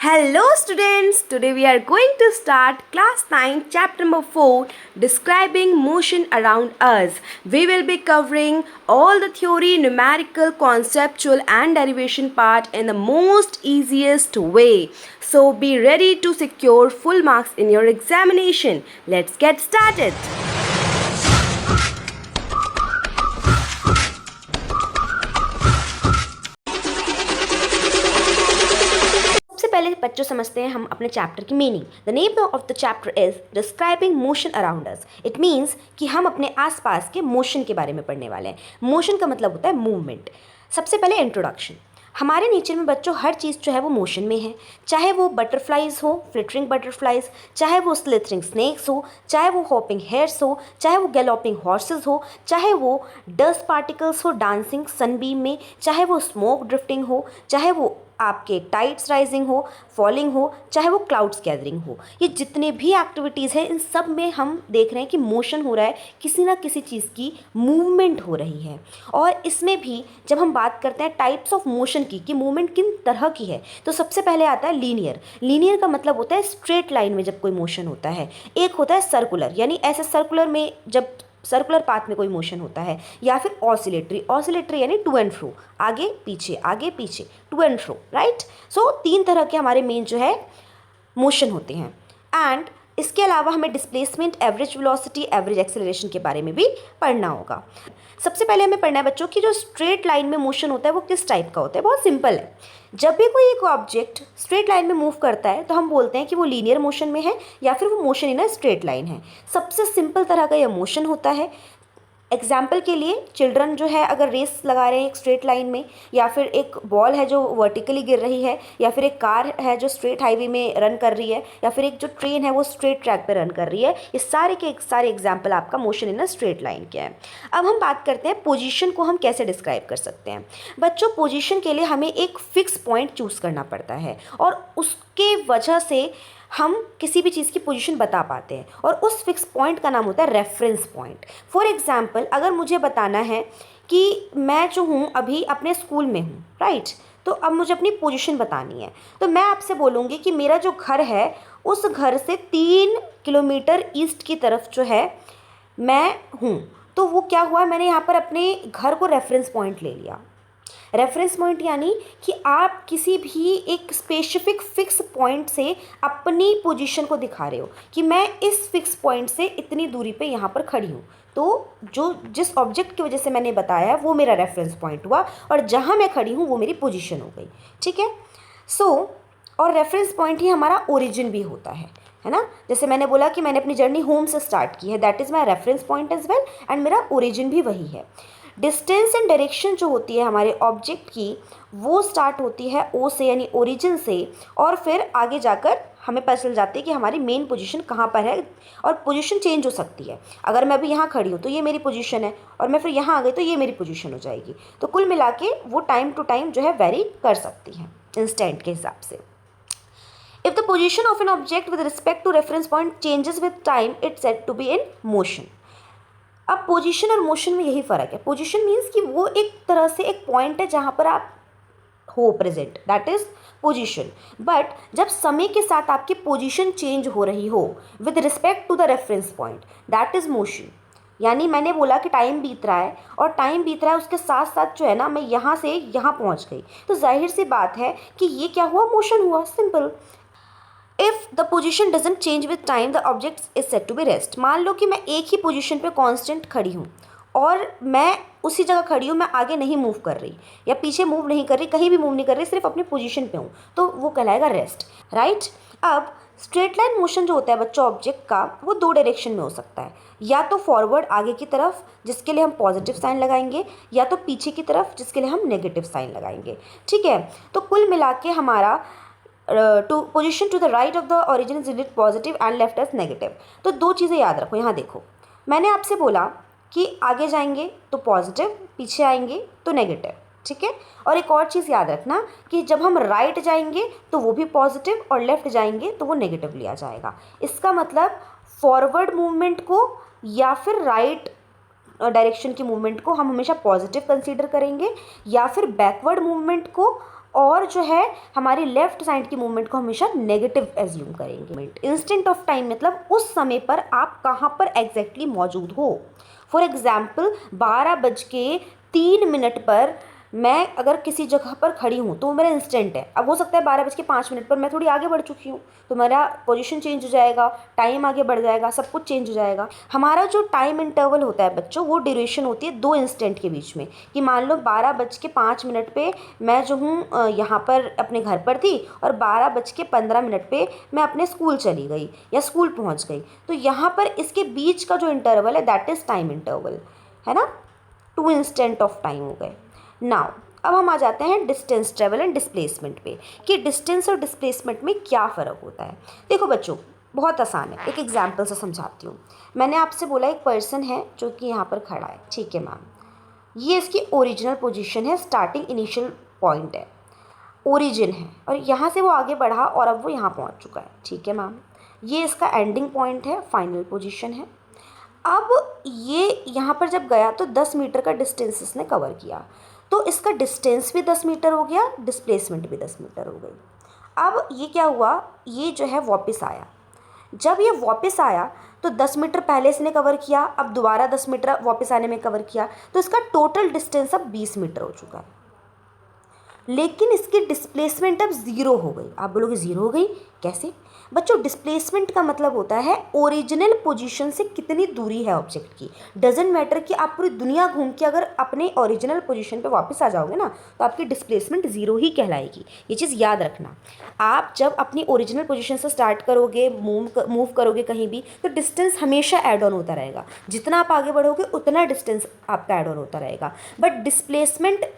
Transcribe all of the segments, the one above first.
Hello students, today we are going to start class 9 chapter number 4 describing motion around us. We will be covering all the theory, numerical, conceptual and derivation part in the most easiest way. So be ready to secure full marks in your examination. Let's get started. पहले बच्चों समझते हैं हम अपने chapter की meaning. The name of the chapter is describing motion around us. It means कि हम अपने आसपास के मोशन के बारे में पढ़ने वाले हैं. मोशन का मतलब होता है मूवमेंट. सबसे पहले इंट्रोडक्शन. हमारे नेचर में बच्चों हर चीज़ जो है वो मोशन में है. चाहे वो बटरफ्लाइज हो, फ्लिटरिंग बटरफ्लाइज, चाहे वो स्लिथरिंग स्नेक्स हो, चाहे वो हॉपिंग हेयर्स हो, चाहे वो गैलोपिंग हॉर्सेस हो, चाहे वो डस्ट पार्टिकल्स हो डांसिंग सनबीम में, चाहे वो स्मोक ड्रिफ्टिंग हो, चाहे वो आपके टाइड्स राइजिंग हो, फॉलिंग हो, चाहे वो क्लाउड्स गैदरिंग हो. ये जितने भी एक्टिविटीज़ हैं इन सब में हम देख रहे हैं कि मोशन हो रहा है, किसी ना किसी चीज़ की मूवमेंट हो रही है. और इसमें भी जब हम बात करते हैं टाइप्स ऑफ मोशन की कि मूवमेंट किन तरह की है, तो सबसे पहले आता है लीनियर. लीनियर का मतलब होता है स्ट्रेट लाइन में जब कोई मोशन होता है. एक होता है सर्कुलर, यानी ऐसे सर्कुलर में जब सर्कुलर पाथ में कोई मोशन होता है, या फिर ऑसिलेटरी. ऑसिलेटरी यानी टू एंड फ्रो, आगे पीछे टू एंड फ्रो, राइट. सो 3 तरह के हमारे मेन जो है मोशन होते हैं. एंड इसके अलावा हमें displacement, average velocity, average acceleration के बारे में भी पढ़ना होगा. सबसे पहले हमें पढ़ना है बच्चों कि जो स्ट्रेट लाइन में मोशन होता है वो किस टाइप का होता है. बहुत सिंपल है. जब भी कोई एक ऑब्जेक्ट स्ट्रेट लाइन में मूव करता है तो हम बोलते हैं कि वो लीनियर मोशन में है या फिर वो motion in a straight line है. सबसे सिंपल तरह का यह मोशन होता है. एग्जाम्पल के लिए चिल्ड्रन जो है अगर रेस लगा रहे हैं एक स्ट्रेट लाइन में, या फिर एक बॉल है जो वर्टिकली गिर रही है, या फिर एक कार है जो स्ट्रेट हाईवे में रन कर रही है, या फिर एक जो ट्रेन है वो स्ट्रेट ट्रैक पे रन कर रही है, ये सारे के सारे एग्जाम्पल आपका motion in a straight line के हैं. अब हम बात करते हैं पोजीशन को हम कैसे डिस्क्राइब कर सकते हैं. बच्चों पोजीशन के लिए हमें एक फिक्स पॉइंट चूज़ करना पड़ता है और उसके वजह से हम किसी भी चीज़ की पोजीशन बता पाते हैं, और उस फिक्स पॉइंट का नाम होता है रेफरेंस पॉइंट. फॉर एग्जांपल अगर मुझे बताना है कि मैं जो हूँ अभी अपने स्कूल में हूँ, राइट, तो अब मुझे अपनी पोजीशन बतानी है, तो मैं आपसे बोलूँगी कि मेरा जो घर है उस घर से 3 किलोमीटर ईस्ट की तरफ जो है मैं हूँ. तो वो क्या हुआ, मैंने यहाँ पर अपने घर को रेफरेंस पॉइंट ले लिया. रेफरेंस पॉइंट यानी कि आप किसी भी एक स्पेसिफिक फिक्स पॉइंट से अपनी पोजीशन को दिखा रहे हो कि मैं इस फिक्स पॉइंट से इतनी दूरी पे यहाँ पर खड़ी हूँ. तो जो जिस ऑब्जेक्ट की वजह से मैंने बताया है वो मेरा रेफरेंस पॉइंट हुआ, और जहाँ मैं खड़ी हूँ वो मेरी पोजीशन हो गई. ठीक है. और रेफरेंस पॉइंट ही हमारा ओरिजिन भी होता है ना. जैसे मैंने बोला कि मैंने अपनी जर्नी होम से स्टार्ट की है, that is my reference point as well, and मेरा ओरिजिन भी वही है. डिस्टेंस एंड डायरेक्शन जो होती है हमारे ऑब्जेक्ट की, वो स्टार्ट होती है ओ से यानी ओरिजिन से, और फिर आगे जाकर हमें पता चल जाती है कि हमारी मेन पोजीशन कहाँ पर है. और पोजीशन चेंज हो सकती है. अगर मैं अभी यहाँ खड़ी हूँ तो ये मेरी पोजीशन है, और मैं फिर यहाँ आ गई तो ये मेरी पोजीशन हो जाएगी. तो कुल मिला के वो टाइम टू टाइम जो है वेरी कर सकती है इंस्टेंट के हिसाब से. If the position of an object with respect to reference point changes with time, it's said to be in motion. अब पोजीशन और मोशन में यही फ़र्क है. पोजीशन मीन्स कि वो एक तरह से एक पॉइंट है जहाँ पर आप हो present, that is position. But जब समय के साथ आपकी पोजीशन चेंज हो रही हो with respect to the reference point, that is motion. यानी मैंने बोला कि टाइम बीत रहा है, और टाइम बीत रहा है उसके साथ साथ जो है ना मैं यहाँ से यहाँ पहुँच गई, तो जाहिर सी बात है कि ये क्या हुआ, मोशन हुआ. Simple. If the position doesn't change with time the object is set to be rest. मान लो कि मैं एक ही पोजीशन पे कांस्टेंट खड़ी हूँ और मैं उसी जगह खड़ी हूँ, मैं आगे नहीं मूव कर रही या पीछे मूव नहीं कर रही, कहीं भी मूव नहीं कर रही, सिर्फ अपनी पोजीशन पे हूँ, तो वो कहलाएगा रेस्ट, राइट. अब स्ट्रेट लाइन मोशन जो होता है बच्चों ऑब्जेक्ट का, वो 2 डायरेक्शन में हो सकता है. या तो फॉरवर्ड आगे की तरफ जिसके लिए हम पॉजिटिव साइन लगाएंगे, या तो पीछे की तरफ जिसके लिए हम नेगेटिव साइन लगाएंगे. ठीक है. तो कुल मिला के हमारा to position to the right of the origin is indeed positive and left as negative. तो 2 चीज़ें याद रखो. यहाँ देखो, मैंने आपसे बोला कि आगे जाएंगे तो पॉजिटिव, पीछे आएंगे तो नेगेटिव. ठीक है. और एक और चीज़ याद रखना कि जब हम राइट जाएंगे तो वो भी पॉजिटिव, और लेफ्ट जाएंगे तो वो नेगेटिव लिया जाएगा. इसका मतलब फॉरवर्ड मूवमेंट को या फिर राइट डायरेक्शन की मूवमेंट को हम हमेशा पॉजिटिव कंसीडर करेंगे, या फिर बैकवर्ड मूवमेंट को और जो है हमारी लेफ्ट साइड की मूवमेंट को हमेशा नेगेटिव एज्यूम करेंगे। इंस्टेंट ऑफ टाइम मतलब उस समय पर आप कहाँ पर एग्जैक्टली मौजूद हो। फॉर एग्जाम्पल 12:03 पर मैं अगर किसी जगह पर खड़ी हूँ तो मेरा इंस्टेंट है। अब हो सकता है 12:05 पर मैं थोड़ी आगे बढ़ चुकी हूँ तो मेरा पोजीशन चेंज हो जाएगा, टाइम आगे बढ़ जाएगा, सब कुछ चेंज हो जाएगा। हमारा जो टाइम इंटरवल होता है बच्चों, वो ड्यूरेशन होती है 2 इंस्टेंट के बीच में। कि मान लो 12:05 पे मैं जो हूँ यहाँ पर अपने घर पर थी और 12:15 पे मैं अपने स्कूल चली गई या स्कूल पहुँच गई। तो यहाँ पर इसके बीच का जो इंटरवल है दैट इज़ टाइम इंटरवल, है ना। 2 इंस्टेंट ऑफ टाइम हो गए। नाउ अब हम आ जाते हैं डिस्टेंस ट्रेवल एंड डिस्प्लेसमेंट पे कि डिस्टेंस और डिस्प्लेसमेंट में क्या फ़र्क होता है। देखो बच्चों, बहुत आसान है, एक एग्जांपल से समझाती हूँ। मैंने आपसे बोला एक पर्सन है जो कि यहाँ पर खड़ा है, ठीक है मैम। ये इसकी ओरिजिनल पोजीशन है, स्टार्टिंग इनिशियल पॉइंट है, ओरिजिन है, और यहाँ से वो आगे बढ़ा और अब वो यहाँ पहुँच चुका है, ठीक है मैम। ये इसका एंडिंग पॉइंट है, फाइनल पोजीशन है। अब ये यहाँ पर जब गया तो 10 मीटर का डिस्टेंस इसने कवर किया, तो इसका डिस्टेंस भी 10 मीटर हो गया, डिस्प्लेसमेंट भी 10 मीटर हो गई। अब ये क्या हुआ, ये जो है वापस आया। जब ये वापस आया तो 10 मीटर पहले इसने कवर किया, अब दोबारा 10 मीटर वापस आने में कवर किया, तो इसका टोटल डिस्टेंस अब 20 मीटर हो चुका है। लेकिन इसकी डिस्प्लेसमेंट अब ज़ीरो हो गई। आप बोलोगे ज़ीरो हो गई कैसे? बच्चों, डिस्प्लेसमेंट का मतलब होता है ओरिजिनल पोजीशन से कितनी दूरी है ऑब्जेक्ट की। डजेंट मैटर कि आप पूरी दुनिया घूम के अगर अपने ओरिजिनल पोजीशन पे वापस आ जाओगे ना तो आपकी डिस्प्लेसमेंट ज़ीरो ही कहलाएगी। ये चीज़ याद रखना। आप जब अपनी ओरिजिनल पोजीशन से स्टार्ट करोगे, मूव करोगे कहीं भी, तो डिस्टेंस हमेशा ऐड ऑन होता रहेगा। जितना आप आगे बढ़ोगे उतना डिस्टेंस आपका ऐड ऑन होता रहेगा। बट डिस्प्लेसमेंट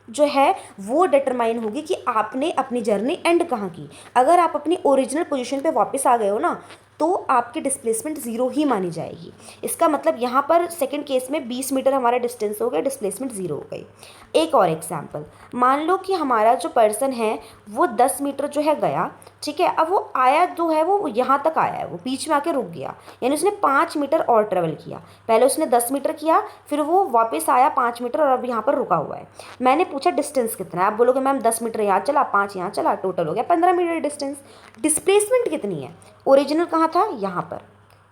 जो है वो डिटरमाइन होगी कि आपने अपनी जर्नी एंड कहाँ की। अगर आप अपनी ओरिजिनल पोजीशन पे वापस आ गए हो ना तो आपकी डिस्प्लेसमेंट ज़ीरो ही मानी जाएगी। इसका मतलब यहाँ पर सेकंड केस में 20 मीटर हमारा डिस्टेंस हो गया, डिस्प्लेसमेंट ज़ीरो हो गई। एक और एग्जांपल, मान लो कि हमारा जो पर्सन है वो 10 मीटर जो है गया, ठीक है। अब वो आया जो है वो यहाँ तक आया है, वो बीच में आके रुक गया, यानी उसने 5 मीटर और ट्रेवल किया। पहले उसने 10 मीटर किया, फिर वो वापस आया 5 मीटर और अब यहाँ पर रुका हुआ है। मैंने पूछा डिस्टेंस कितना है, आप बोलोगे मैम 10 मीटर यहाँ चला, 5 यहाँ चला, टोटल हो गया 15 मीटर डिस्टेंस। डिस्प्लेसमेंट कितनी है? ओरिजिनल कहाँ था? यहाँ पर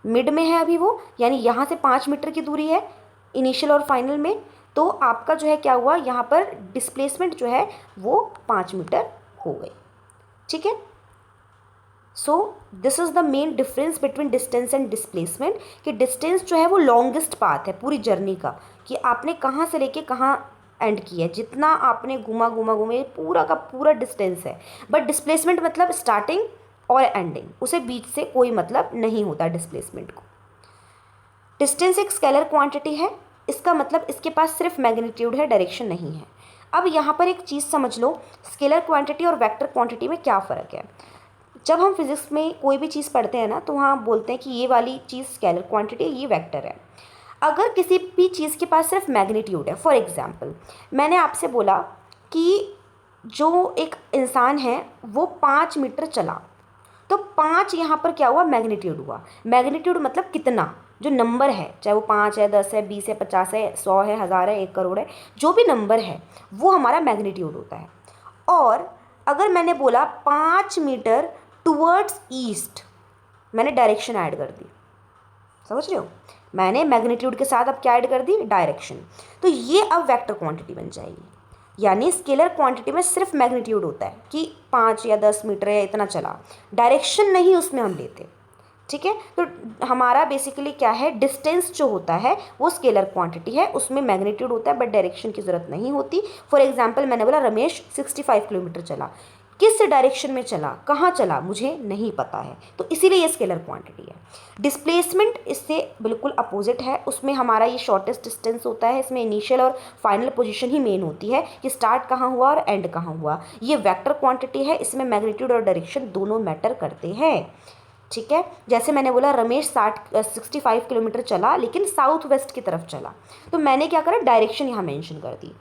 मिड में है अभी वो, यानी यहाँ से 5 मीटर की दूरी है इनिशियल और फाइनल में। तो आपका जो है क्या हुआ, यहाँ पर डिस्प्लेसमेंट जो है वो 5 मीटर हो गई, ठीक है। So this is the main difference between distance and displacement कि डिस्टेंस जो है वो लॉन्गेस्ट पाथ है पूरी जर्नी का, कि आपने कहाँ से लेके कहाँ एंड किया है, जितना आपने घूमा पूरा का पूरा डिस्टेंस है। बट डिस्प्लेसमेंट मतलब स्टार्टिंग और एंडिंग, उसे बीच से कोई मतलब नहीं होता डिस्प्लेसमेंट को। डिस्टेंस एक स्केलर क्वांटिटी है, इसका मतलब इसके पास सिर्फ मैग्नीट्यूड है, डायरेक्शन नहीं है। अब यहाँ पर एक चीज़ समझ लो, स्केलर क्वांटिटी और वेक्टर क्वांटिटी में क्या फ़र्क है। जब हम फिजिक्स में कोई भी चीज़ पढ़ते हैं ना तो वहाँ बोलते हैं कि ये वाली चीज़ स्केलर क्वांटिटी है, ये वेक्टर है। अगर किसी भी चीज़ के पास सिर्फ मैग्नीट्यूड है, फॉर एग्जांपल मैंने आपसे बोला कि जो एक इंसान है वो 5 मीटर चला, तो 5 यहाँ पर क्या हुआ, मैग्नीट्यूड हुआ। मैग्नीट्यूड मतलब कितना, जो नंबर है, चाहे वो 5 है, 10 है, 20 है, 50 है, 100 है, 1000 है, 1 करोड़ है, जो भी नंबर है वो हमारा मैग्नीट्यूड होता है। और अगर मैंने बोला 5 मीटर टुवर्ड्स ईस्ट, मैंने डायरेक्शन ऐड कर दी, समझ रहे हो। मैंने मैग्नीट्यूड के साथ अब क्या ऐड कर दी, डायरेक्शन। तो ये अब वेक्टर क्वांटिटी बन जाएगी। यानी स्केलर क्वांटिटी में सिर्फ मैग्नीट्यूड होता है कि 5 या 10 मीटर या इतना चला, डायरेक्शन नहीं उसमें हम लेते, ठीक है। तो हमारा बेसिकली क्या है, डिस्टेंस जो होता है वो स्केलर क्वांटिटी है, उसमें मैग्नीट्यूड होता है बट डायरेक्शन की ज़रूरत नहीं होती। फॉर एग्जांपल मैंने बोला रमेश 65 किलोमीटर चला, किस डायरेक्शन में चला, कहाँ चला, मुझे नहीं पता है, तो इसीलिए ये स्केलर क्वांटिटी है। डिस्प्लेसमेंट इससे बिल्कुल अपोजिट है, उसमें हमारा ये शॉर्टेस्ट डिस्टेंस होता है, इसमें इनिशियल और फाइनल पोजीशन ही मेन होती है कि स्टार्ट कहाँ हुआ और एंड कहाँ हुआ। ये वेक्टर क्वांटिटी है, इसमें मैग्नीट्यूड और डायरेक्शन दोनों मैटर करते हैं, ठीक है। जैसे मैंने बोला रमेश 65 किलोमीटर चला लेकिन साउथ वेस्ट की तरफ चला, तो मैंने क्या करा, डायरेक्शन यहाँ मेंशन कर दी।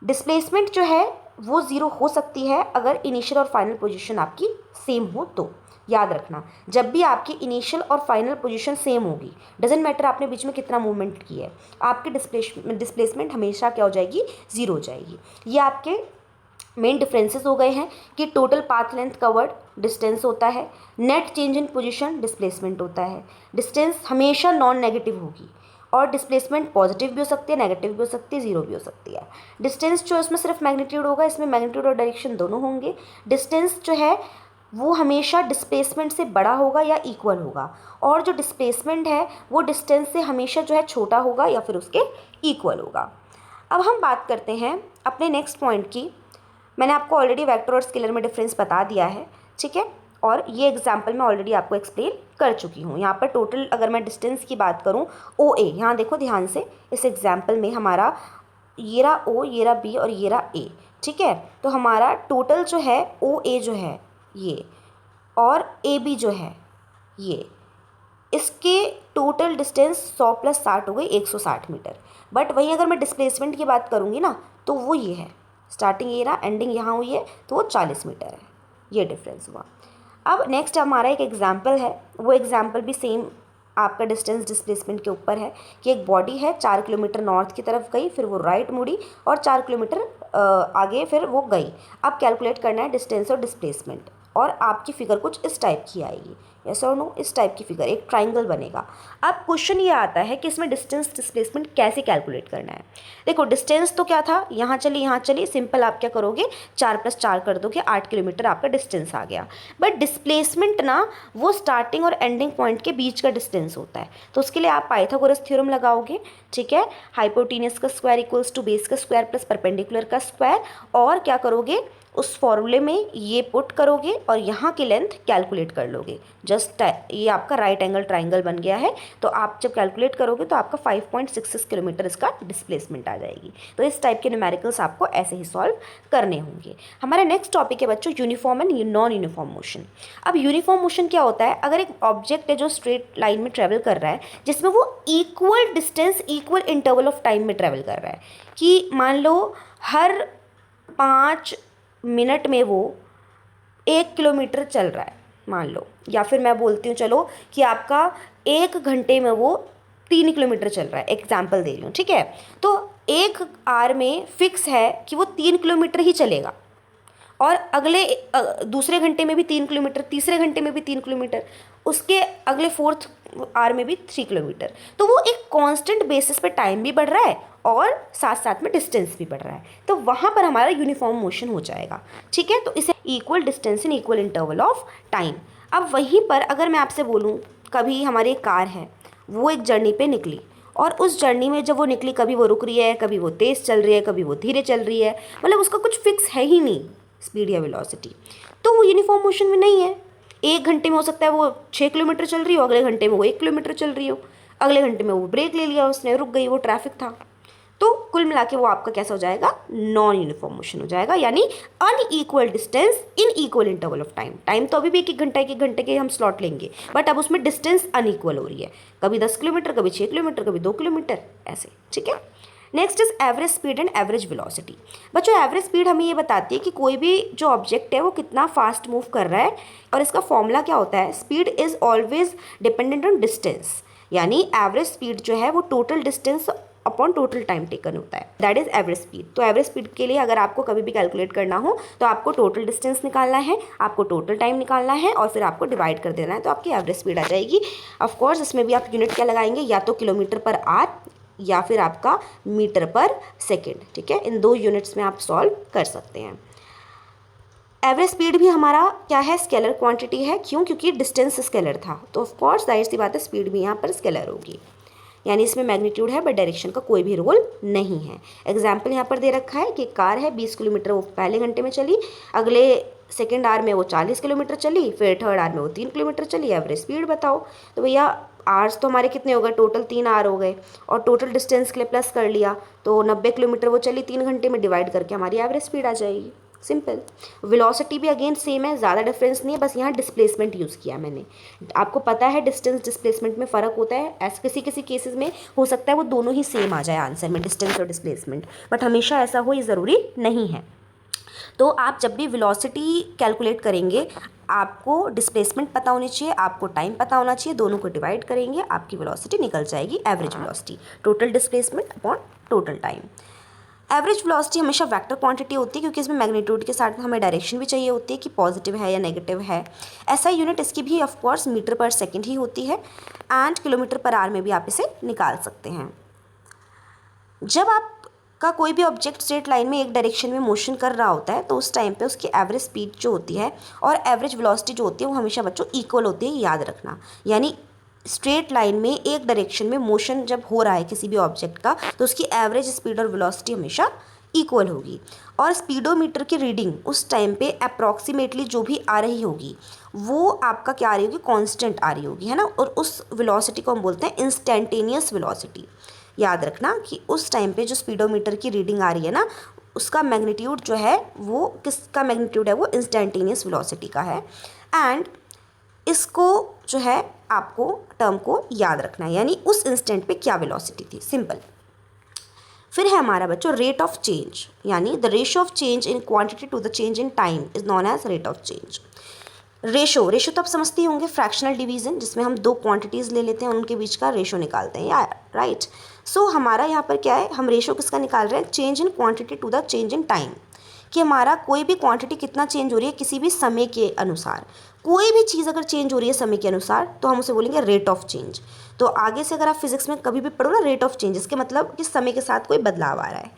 डिस्प्लेसमेंट जो है वो ज़ीरो हो सकती है अगर इनिशियल और फाइनल पोजीशन आपकी सेम हो तो। याद रखना, जब भी आपकी इनिशियल और फाइनल पोजीशन सेम होगी, डजेंट मैटर आपने बीच में कितना मूवमेंट की है, आपकी डिस्प्लेसमेंट हमेशा क्या हो जाएगी, ज़ीरो हो जाएगी। ये आपके मेन डिफरेंसेस हो गए हैं कि total path length covered distance होता है, net change in position displacement होता है, डिस्टेंस हमेशा नॉन नेगेटिव होगी और डिस्प्लेसमेंट पॉजिटिव भी हो सकती है, नेगेटिव भी हो सकती है, जीरो भी हो सकती है। डिस्टेंस जो इसमें सिर्फ मैग्नीट्यूड होगा, इसमें मैग्नीट्यूड और डायरेक्शन दोनों होंगे। डिस्टेंस जो है वो हमेशा डिस्प्लेसमेंट से बड़ा होगा या इक्वल होगा, और जो डिस्प्लेसमेंट है वो डिस्टेंस से हमेशा जो है छोटा होगा या फिर उसके इक्वल होगा। अब हम बात करते हैं अपने नेक्स्ट पॉइंट की। मैंने आपको ऑलरेडी वेक्टर और स्केलर में डिफरेंस बता दिया है, ठीक है, और ये एग्जांपल मैं ऑलरेडी आपको एक्सप्लेन कर चुकी हूँ। यहाँ पर टोटल अगर मैं डिस्टेंस की बात करूँ ओ ए, यहाँ देखो ध्यान से, इस एग्जांपल में हमारा ये रहा ओ, ये रहा बी और ये रहा ए, ठीक है। तो हमारा टोटल जो है ओ ए जो है ये और ए बी जो है ये, इसके टोटल डिस्टेंस 100 + 60 हो गई 160 मीटर। बट वहीं अगर मैं डिस्प्लेसमेंट की बात करूँगी ना तो वो ये है, स्टार्टिंग ये रहा, एंडिंग यहाँ हुई है, तो वो 40 मीटर है। ये डिफरेंस हुआ। अब नेक्स्ट हमारा एक एग्जाम्पल है, वो एग्जाम्पल भी सेम आपका डिस्टेंस डिस्प्लेसमेंट के ऊपर है कि एक बॉडी है 4 किलोमीटर नॉर्थ की तरफ गई, फिर वो राइट मुड़ी और 4 किलोमीटर आगे फिर वो गई। अब कैलकुलेट करना है डिस्टेंस और डिस्प्लेसमेंट, और आपकी फिगर कुछ इस टाइप की आएगी, यस और नो, इस टाइप की फिगर, एक ट्राइंगल बनेगा। अब क्वेश्चन ये आता है कि इसमें डिस्टेंस डिस्प्लेसमेंट कैसे कैलकुलेट करना है। देखो डिस्टेंस तो क्या था, यहाँ चली, सिंपल आप क्या करोगे 4 + 4 कर दोगे, 8 किलोमीटर आपका डिस्टेंस आ गया। बट डिस्प्लेसमेंट ना वो स्टार्टिंग और एंडिंग पॉइंट के बीच का डिस्टेंस होता है, तो उसके लिए आप पाइथागोरस थ्योरम लगाओगे, ठीक है। हाइपोटेन्यूस का स्क्वायर इक्वल्स टू बेस का स्क्वायर प्लस परपेंडिकुलर का स्क्वायर, और क्या करोगे उस फॉर्मूले में ये पुट करोगे और यहाँ की लेंथ कैलकुलेट कर लोगे। जस्ट ये आपका राइट एंगल ट्राइंगल बन गया है, तो आप जब कैलकुलेट करोगे तो आपका 5.66 किलोमीटर इसका डिस्प्लेसमेंट आ जाएगी। तो इस टाइप के न्यूमेरिकल्स आपको ऐसे ही सॉल्व करने होंगे। हमारा नेक्स्ट टॉपिक है बच्चों uniform and non uniform motion. अब यूनिफॉर्म मोशन क्या होता है, अगर एक ऑब्जेक्ट है जो स्ट्रेट लाइन में ट्रेवल कर रहा है, जिसमें वो equal distance equal interval of time में ट्रेवल कर रहा है, कि मान लो हर 5 मिनट में वो 1 किलोमीटर चल रहा है मान लो, या फिर मैं बोलती हूँ चलो कि आपका 1 घंटे में वो 3 किलोमीटर चल रहा है, एग्जाम्पल दे रही हूँ, ठीक है। तो 1 आवर में फिक्स है कि वो 3 किलोमीटर ही चलेगा, और अगले दूसरे घंटे में भी 3 किलोमीटर, तीसरे घंटे में भी 3 किलोमीटर, उसके अगले 4th आवर में भी 3 किलोमीटर। तो वो एक कांस्टेंट बेसिस पे टाइम भी बढ़ रहा है और साथ साथ में डिस्टेंस भी बढ़ रहा है, तो वहाँ पर हमारा यूनिफॉर्म मोशन हो जाएगा, ठीक है। तो इसे equal distance in equal interval of time. अब वहीं पर अगर मैं आपसे बोलूँ, कभी हमारी एक कार है, वो एक जर्नी पे निकली, और उस जर्नी में जब वो निकली, कभी वो रुक रही है, कभी वो तेज़ चल रही है, कभी वो धीरे चल रही है, मतलब उसका कुछ फिक्स है ही नहीं स्पीड या वेलोसिटी, तो वो यूनिफॉर्म मोशन में नहीं है। 1 घंटे में हो सकता है वो 6 किलोमीटर चल रही हो, अगले घंटे में वो 1 किलोमीटर चल रही हो, अगले घंटे में वो ब्रेक ले लिया उसने, रुक गई, वो ट्रैफिक था। तो कुल मिला के वो आपका कैसा हो जाएगा, नॉन यूनिफॉर्म मोशन हो जाएगा, यानी unequal distance in equal interval of time. Time तो अभी भी 1 घंटे के हम स्लॉट लेंगे, बट अब उसमें डिस्टेंस अनइक्वल हो रही है, कभी 10 किलोमीटर, कभी 6 किलोमीटर, कभी 2 किलोमीटर, ऐसे, ठीक है। Next is average speed and average velocity. बच्चों एवरेज स्पीड हमें ये बताती है कि कोई भी जो ऑब्जेक्ट है वो कितना फास्ट मूव कर रहा है, और इसका फॉर्मूला क्या होता है, speed is always dependent on distance, यानी एवरेज स्पीड जो है वो total distance upon total time taken होता है, दैट इज एवरेज स्पीड। तो एवरेज स्पीड के लिए अगर आपको कभी भी कैलकुलेट करना हो तो आपको टोटल डिस्टेंस निकालना है, आपको टोटल टाइम निकालना है, और फिर आपको डिवाइड कर देना है, तो आपकी एवरेज स्पीड आ जाएगी। ऑफ कोर्स इसमें भी आप यूनिट क्या लगाएंगे, या तो किलोमीटर पर आवर या फिर आपका मीटर पर सेकेंड, ठीक है। इन 2 यूनिट्स में आप सॉल्व कर सकते हैं। एवरेज स्पीड भी हमारा क्या है, स्केलर क्वांटिटी है, क्यों, क्योंकि डिस्टेंस स्केलर था, तो ऑफ कोर्स जाहिर सी बात है स्पीड भी यहाँ पर स्केलर होगी, यानी इसमें मैग्नीट्यूड है बट डायरेक्शन का कोई भी रोल नहीं है। एग्जाम्पल यहाँ पर दे रखा है कि कार है 20 किलोमीटर वो पहले घंटे में चली, अगले सेकेंड आवर में वो 40 किलोमीटर चली, फिर थर्ड आवर में वो 3 किलोमीटर चली, एवरेज स्पीड बताओ। तो भैया आवर्स तो हमारे कितने हो गए, टोटल 3 आवर हो गए, और टोटल डिस्टेंस के लिए प्लस कर लिया, तो 90 किलोमीटर वो चली 3 घंटे में, डिवाइड करके हमारी एवरेज स्पीड आ जाएगी, सिंपल। वेलोसिटी भी अगेन सेम है, ज़्यादा डिफरेंस नहीं है, बस यहाँ डिस्प्लेसमेंट यूज़ किया मैंने। आपको पता है डिस्टेंस डिस्प्लेसमेंट में फ़र्क होता है, ऐसे किसी किसी केसेस में हो सकता है वो दोनों ही सेम आ जाए आंसर में, डिस्टेंस और डिस्प्लेसमेंट, बट हमेशा ऐसा हो ये ज़रूरी नहीं है। तो आप जब भी वेलोसिटी कैलकुलेट करेंगे आपको डिस्प्लेसमेंट पता होनी चाहिए, आपको टाइम पता होना चाहिए, दोनों को डिवाइड करेंगे आपकी वेलोसिटी निकल जाएगी, average velocity, total displacement upon total time. Average velocity हमेशा वेक्टर क्वांटिटी होती है क्योंकि इसमें मैग्नीट्यूड के साथ हमें डायरेक्शन भी चाहिए होती है कि पॉजिटिव है या नेगेटिव है। ऐसा यूनिट इसकी भी ऑफ कोर्स मीटर पर सेकंड ही होती है एंड किलोमीटर पर आवर में भी आप इसे निकाल सकते हैं। जब आपका कोई भी ऑब्जेक्ट स्ट्रेट लाइन में एक डायरेक्शन में मोशन कर रहा होता है तो उस टाइम पे उसकी एवरेज स्पीड जो होती है और एवरेज वेलोसिटी जो होती है वो हमेशा बच्चों इक्वल होती है, याद रखना। यानी स्ट्रेट लाइन में एक डायरेक्शन में मोशन जब हो रहा है किसी भी ऑब्जेक्ट का तो उसकी एवरेज स्पीड और वेलोसिटी हमेशा इक्वल होगी। और स्पीडोमीटर की रीडिंग उस टाइम पे अप्रॉक्सीमेटली जो भी आ रही होगी वो आपका क्या आ रही होगी, कांस्टेंट आ रही होगी, है ना। और उस वेलोसिटी को हम बोलते हैं इंस्टेंटेनियस वेलोसिटी। याद रखना कि उस टाइम पे जो स्पीडोमीटर की रीडिंग आ रही है ना उसका मैग्नीट्यूड जो है वो किसका मैग्नीट्यूड है, वो इंस्टेंटेनियस वेलोसिटी का है। एंड इसको जो है आपको टर्म को याद रखना है, यानी उस इंस्टेंट पे क्या वेलोसिटी थी, सिंपल। फिर है हमारा बच्चों रेट ऑफ चेंज, यानी the ratio of change in quantity to the change in time is known as rate of change. Ratio तो आप समझते ही होंगे, फ्रैक्शनल डिवीजन, जिसमें हम दो क्वांटिटीज़ ले लेते हैं उनके बीच का रेशो निकालते हैं यार, राइट। सो हमारा यहाँ पर क्या है, हम रेशो किसका निकाल रहे हैं, change in quantity to the change in time, कि हमारा कोई भी क्वांटिटी कितना चेंज हो रही है किसी भी समय के अनुसार। कोई भी चीज़ अगर चेंज हो रही है समय के अनुसार तो हम उसे बोलेंगे रेट ऑफ चेंज। तो आगे से अगर आप फिजिक्स में कभी भी पढ़ो ना रेट ऑफ चेंज, इसके मतलब कि समय के साथ कोई बदलाव आ रहा है,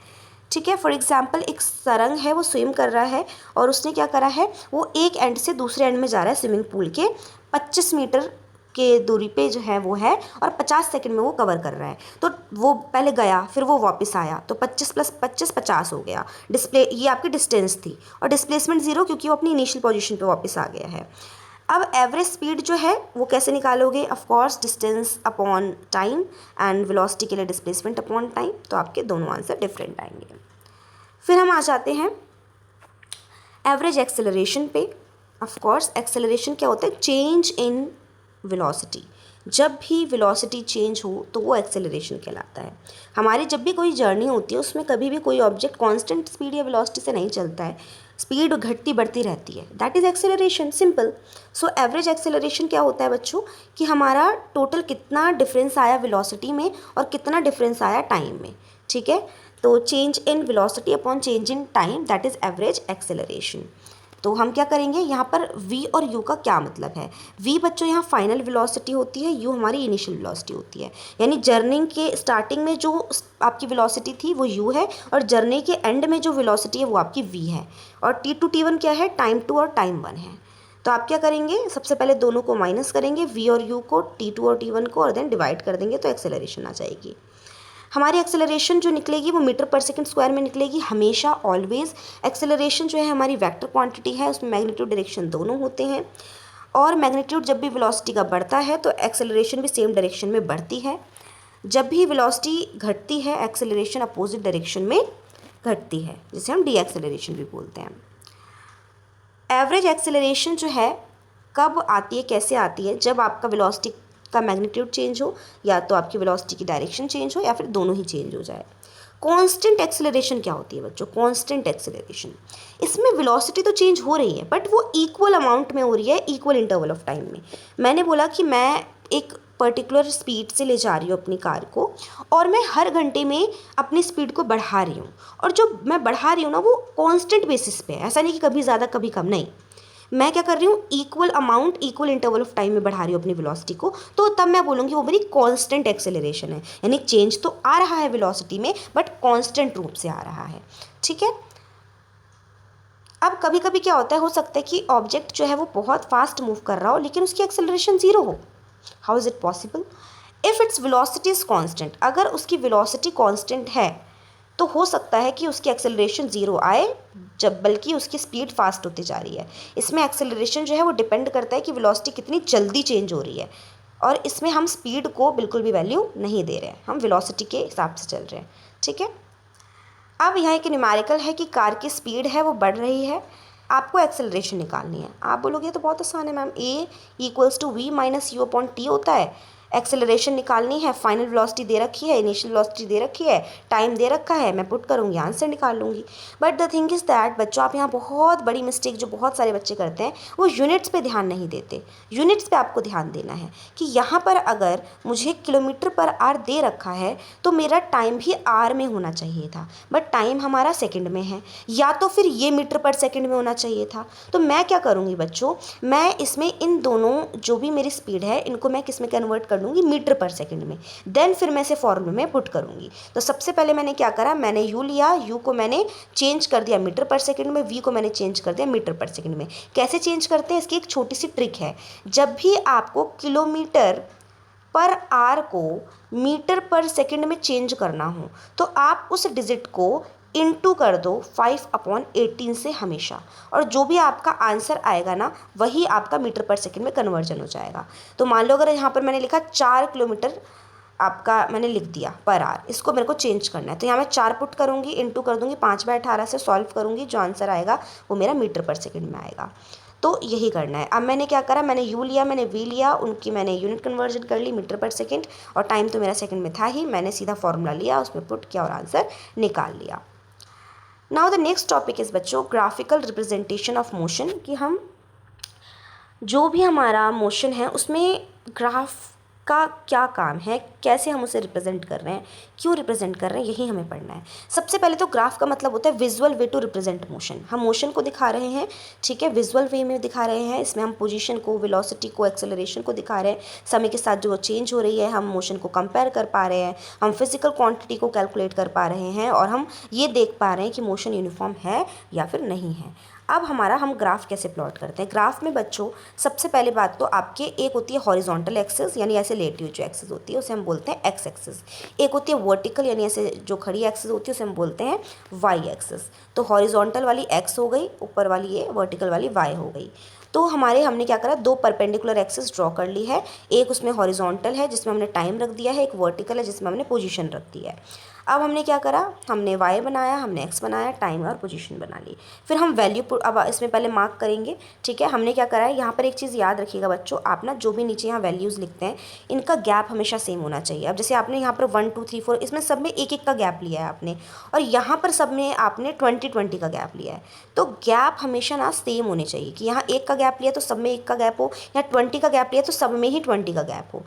ठीक है। फॉर एग्जाम्पल एक सरंग है, वो स्विम कर रहा है और उसने क्या करा है, वो एक एंड से दूसरे एंड में जा रहा है स्विमिंग पूल के, 25 मीटर के दूरी पे जो है वो है और 50 सेकंड में वो कवर कर रहा है। तो वो पहले गया फिर वो वापस आया तो 25 + 25 50 हो गया। डिस्प्ले ये आपकी डिस्टेंस थी और डिस्प्लेसमेंट 0 क्योंकि वो अपनी इनिशियल पोजीशन पे वापस आ गया है। अब एवरेज स्पीड जो है वो कैसे निकालोगे, of course distance upon time and velocity के लिए डिस्प्लेसमेंट अपॉन टाइम। तो आपके दोनों आंसर डिफरेंट आएंगे। फिर हम आ जाते हैं एवरेज एक्सेलरेशन पे। ऑफ कोर्स एक्सेलरेशन क्या होता है, चेंज इन वेलोसिटी। जब भी वेलोसिटी चेंज हो तो वो एक्सेलरेशन कहलाता है। हमारी जब भी कोई जर्नी होती है उसमें कभी भी कोई ऑब्जेक्ट कांस्टेंट स्पीड या वेलोसिटी से नहीं चलता है, स्पीड घटती बढ़ती रहती है, that is acceleration, simple. So average acceleration क्या होता है बच्चों, कि हमारा टोटल कितना डिफरेंस आया वेलोसिटी में और कितना डिफरेंस आया टाइम में, ठीक है। तो change in velocity upon change in time, that is average acceleration. तो हम क्या करेंगे यहाँ पर, v और u का क्या मतलब है। v बच्चों यहाँ फाइनल वेलोसिटी होती है, u हमारी इनिशियल वेलोसिटी होती है। यानी जर्नी के स्टार्टिंग में जो आपकी वेलोसिटी थी वो u है और जर्नी के एंड में जो वेलोसिटी है वो आपकी v है। और t2 t1 क्या है, टाइम 2 और टाइम 1 है। तो आप क्या करेंगे, सबसे पहले दोनों को माइनस करेंगे, v और u को, t2 और t1 को, और देन डिवाइड कर देंगे तो एक्सेलरेशन आ जाएगी। हमारी एक्सेलरेशन जो निकलेगी वो मीटर पर सेकंड स्क्वायर में निकलेगी हमेशा, ऑलवेज। एक्सेलरेशन जो है हमारी वेक्टर क्वांटिटी है, उसमें मैग्नीट्यूड डायरेक्शन दोनों होते हैं। और मैग्नीट्यूड जब भी वेलोसिटी का बढ़ता है तो एक्सेलरेशन भी सेम डायरेक्शन में बढ़ती है। जब भी वेलोसिटी घटती है एक्सेलरेशन अपोजिट डायरेक्शन में घटती है, जिसे हम डी एक्सेलरेशन भी बोलते हैं। एवरेज एक्सेलरेशन जो है कब आती है, कैसे आती है, जब आपका वेलोसिटी का मैग्नीट्यूड चेंज हो, या तो आपकी वेलोसिटी की डायरेक्शन चेंज हो, या फिर दोनों ही चेंज हो जाए। कांस्टेंट एक्सेलरेशन क्या होती है बच्चों, कांस्टेंट एक्सेलरेशन, इसमें वेलोसिटी तो चेंज हो रही है बट वो इक्वल अमाउंट में हो रही है, इक्वल इंटरवल ऑफ टाइम में। मैंने बोला कि मैं एक पर्टिकुलर स्पीड से ले जा रही हूँ अपनी कार को और मैं हर घंटे में अपनी स्पीड को बढ़ा रही हूँ, और जो मैं बढ़ा रही हूँ ना वो कांस्टेंट बेसिस पे है, ऐसा नहीं कि कभी ज़्यादा कभी कम, नहीं। मैं क्या कर रही हूँ, equal amount equal interval of time में बढ़ा रही हूँ अपनी वेलोसिटी को, तो तब मैं बोलूँगी वो मेरी कांस्टेंट एक्सेलरेशन है। यानी चेंज तो आ रहा है वेलोसिटी में बट कांस्टेंट रूप से आ रहा है, ठीक है। अब कभी कभी क्या होता है, हो सकता है कि ऑब्जेक्ट जो है वो बहुत फास्ट मूव कर रहा हो लेकिन उसकी एक्सेलरेशन 0 हो। How is it possible, if its velocity is constant, अगर उसकी वेलोसिटी कांस्टेंट है तो हो सकता है कि उसकी एक्सेलरेशन 0 आए, जब बल्कि उसकी स्पीड फास्ट होती जा रही है। इसमें एक्सेलरेशन जो है वो डिपेंड करता है कि वेलोसिटी कितनी जल्दी चेंज हो रही है, और इसमें हम स्पीड को बिल्कुल भी वैल्यू नहीं दे रहे हैं, हम वेलोसिटी के हिसाब से चल रहे हैं, ठीक है। अब यहाँ एक न्यूमेरिकल है कि कार की स्पीड है वो बढ़ रही है, आपको एक्सेलरेशन निकालनी है। आप बोलोगे तो बहुत आसान है मैम, a = v - u/t होता है। एक्सेलरेशन निकालनी है, फाइनल वेलोसिटी दे रखी है, इनिशियल वेलोसिटी दे रखी है, टाइम दे रखा है, मैं पुट करूँगी, आंसर निकाल लूँगी। But the thing is that बच्चों, आप यहाँ बहुत बड़ी मिस्टेक जो बहुत सारे बच्चे करते हैं, वो यूनिट्स पे ध्यान नहीं देते। यूनिट्स पे आपको ध्यान देना है कि यहाँ पर अगर मुझे किलोमीटर पर आवर दे रखा है तो मेरा टाइम भी आर में होना चाहिए था, बट टाइम हमारा सेकंड में है, या तो फिर ये मीटर पर सेकंड में होना चाहिए था। तो मैं क्या करूँगी बच्चों, मैं इसमें इन दोनों जो भी मेरी स्पीड है इनको मैं किस में कन्वर्ट कर लूँगी, मीटर पर सेकंड में, देन फिर मैं इसे फॉर्मूले में पुट करूँगी। तो सबसे पहले मैंने क्या करा, मैंने यू लिया, यू को मैंने चेंज कर दिया मीटर पर सेकंड में, वी को मैंने चेंज कर दिया मीटर पर सेकंड में। कैसे चेंज करते हैं, इसकी एक छोटी सी ट्रिक है। जब भी आपको किलोमीटर पर आर को मीटर पर सेकंड में चेंज करना हो तो आप उस डिजिट को इनटू कर दो 5/18 से हमेशा, और जो भी आपका आंसर आएगा ना वही आपका मीटर पर सेकंड में कन्वर्जन हो जाएगा। तो मान लो अगर यहाँ पर मैंने लिखा 4 किलोमीटर, आपका मैंने लिख दिया पर आर, इसको मेरे को चेंज करना है, तो यहाँ मैं 4 पुट करूँगी, इनटू कर दूँगी 5/18 से, सॉल्व करूँगी, जो आंसर आएगा वो मेरा मीटर पर सेकंड में आएगा। तो यही करना है। अब मैंने क्या करा, मैंने यू लिया, मैंने वी लिया, उनकी मैंने यूनिट कन्वर्जन कर ली मीटर पर सेकंड, और टाइम तो मेरा सेकंड में था ही, मैंने सीधा फॉर्मूला लिया, उसमें पुट किया और आंसर निकाल लिया। Now the next topic is बच्चों ग्राफिकल रिप्रेजेंटेशन ऑफ मोशन, कि हम जो भी हमारा मोशन है उसमें ग्राफ का क्या काम है, कैसे हम उसे रिप्रेजेंट कर रहे हैं, क्यों रिप्रेजेंट कर रहे हैं, यही हमें पढ़ना है। सबसे पहले तो ग्राफ का मतलब होता है visual way to represent motion. हम मोशन को दिखा रहे हैं, ठीक है, विजुअल वे में दिखा रहे हैं। इसमें हम पोजीशन को, वेलोसिटी को, एक्सेलरेशन को दिखा रहे हैं, समय के साथ जो चेंज हो रही है, हम मोशन को कंपेयर कर पा रहे हैं, हम फिजिकल क्वांटिटी को कैलकुलेट कर पा रहे हैं, और हम ये देख पा रहे हैं कि मोशन यूनिफॉर्म है या फिर नहीं है। अब हमारा हम ग्राफ कैसे प्लॉट करते हैं। ग्राफ में बच्चों सबसे पहले बात तो आपके एक होती है हॉरिजॉन्टल एक्सिस, यानी ऐसे लेटी हुई जो एक्सिस होती है उसे हम बोलते हैं एक्स एक्सिस। एक होती है वर्टिकल, यानी ऐसे जो खड़ी एक्सिस होती है उसे हम बोलते हैं वाई एक्सिस। तो हॉरिजॉन्टल वाली एक्स हो गई, ऊपर वाली ये वर्टिकल वाली वाई हो गई। तो हमने क्या करा, 2 परपेंडिकुलर एक्सिस ड्रॉ कर ली है। एक उसमें हॉरिजॉन्टल है जिसमें हमने टाइम रख दिया है, एक वर्टिकल है जिसमें हमने पोजीशन रख दी है। अब हमने क्या करा, हमने वाई बनाया, हमने एक्स बनाया, टाइम और पोजीशन बना ली। फिर हम वैल्यू अब इसमें पहले मार्क करेंगे, ठीक है। हमने क्या करा है, यहाँ पर एक चीज़ याद रखिएगा बच्चों, आप ना जो भी नीचे यहाँ वैल्यूज़ लिखते हैं इनका गैप हमेशा सेम होना चाहिए। अब जैसे आपने यहाँ पर 1 2 3 4 इसमें सब में एक एक का गैप लिया है आपने, और यहाँ पर सब में आपने 20 का गैप लिया है। तो गैप हमेशा ना सेम होने चाहिए, कि यहाँ 1 का गैप लिया तो सब में 1 का गैप हो, यहाँ 20 का गैप लिया तो सब में ही 20 का गैप हो।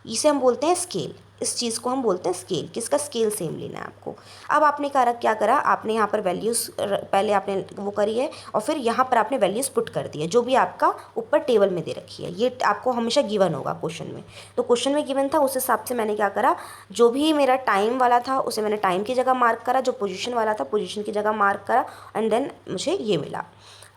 इसे हम बोलते हैं स्केल। इस चीज़ को हम बोलते हैं स्केल, किसका स्केल सेम लेना है आपको। अब आपने क्या करा, आपने यहाँ पर वैल्यूज़ पहले आपने वो करी है, और फिर यहाँ पर आपने वैल्यूज़ पुट कर दी है जो भी आपका ऊपर टेबल में दे रखी है। ये आपको हमेशा गिवन होगा क्वेश्चन में। तो क्वेश्चन में गिवन था, उस हिसाब से मैंने क्या करा, जो भी मेरा टाइम वाला था उसे मैंने टाइम की जगह मार्क करा, जो पोजीशन वाला था पोजीशन की जगह मार्क करा, एंड देन मुझे ये मिला।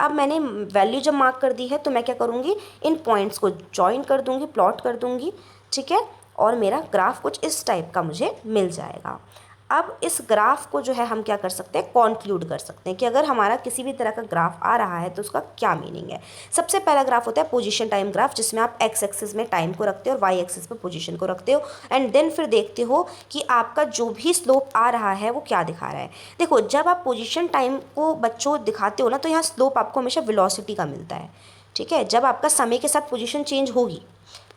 अब मैंने वैल्यू जब मार्क कर दी है तो मैं क्या करूँगी, इन पॉइंट्स को जॉइन कर दूँगी, प्लॉट कर दूँगी, ठीक है, और मेरा ग्राफ कुछ इस टाइप का मुझे मिल जाएगा। अब इस ग्राफ को जो है हम क्या कर सकते हैं, कॉन्क्लूड कर सकते हैं कि अगर हमारा किसी भी तरह का ग्राफ आ रहा है तो उसका क्या मीनिंग है। सबसे पहला ग्राफ होता है पोजीशन टाइम ग्राफ, जिसमें आप एक्स एक्सिस में टाइम को रखते हो और वाई एक्सिस पे पोजीशन को रखते हो, एंड देन फिर देखते हो कि आपका जो भी स्लोप आ रहा है वो क्या दिखा रहा है। देखो, जब आप पोजीशन टाइम को बच्चों दिखाते हो ना तो यहाँ स्लोप आपको हमेशा वेलोसिटी का मिलता है, ठीक है। जब आपका समय के साथ पोजीशन चेंज होगी,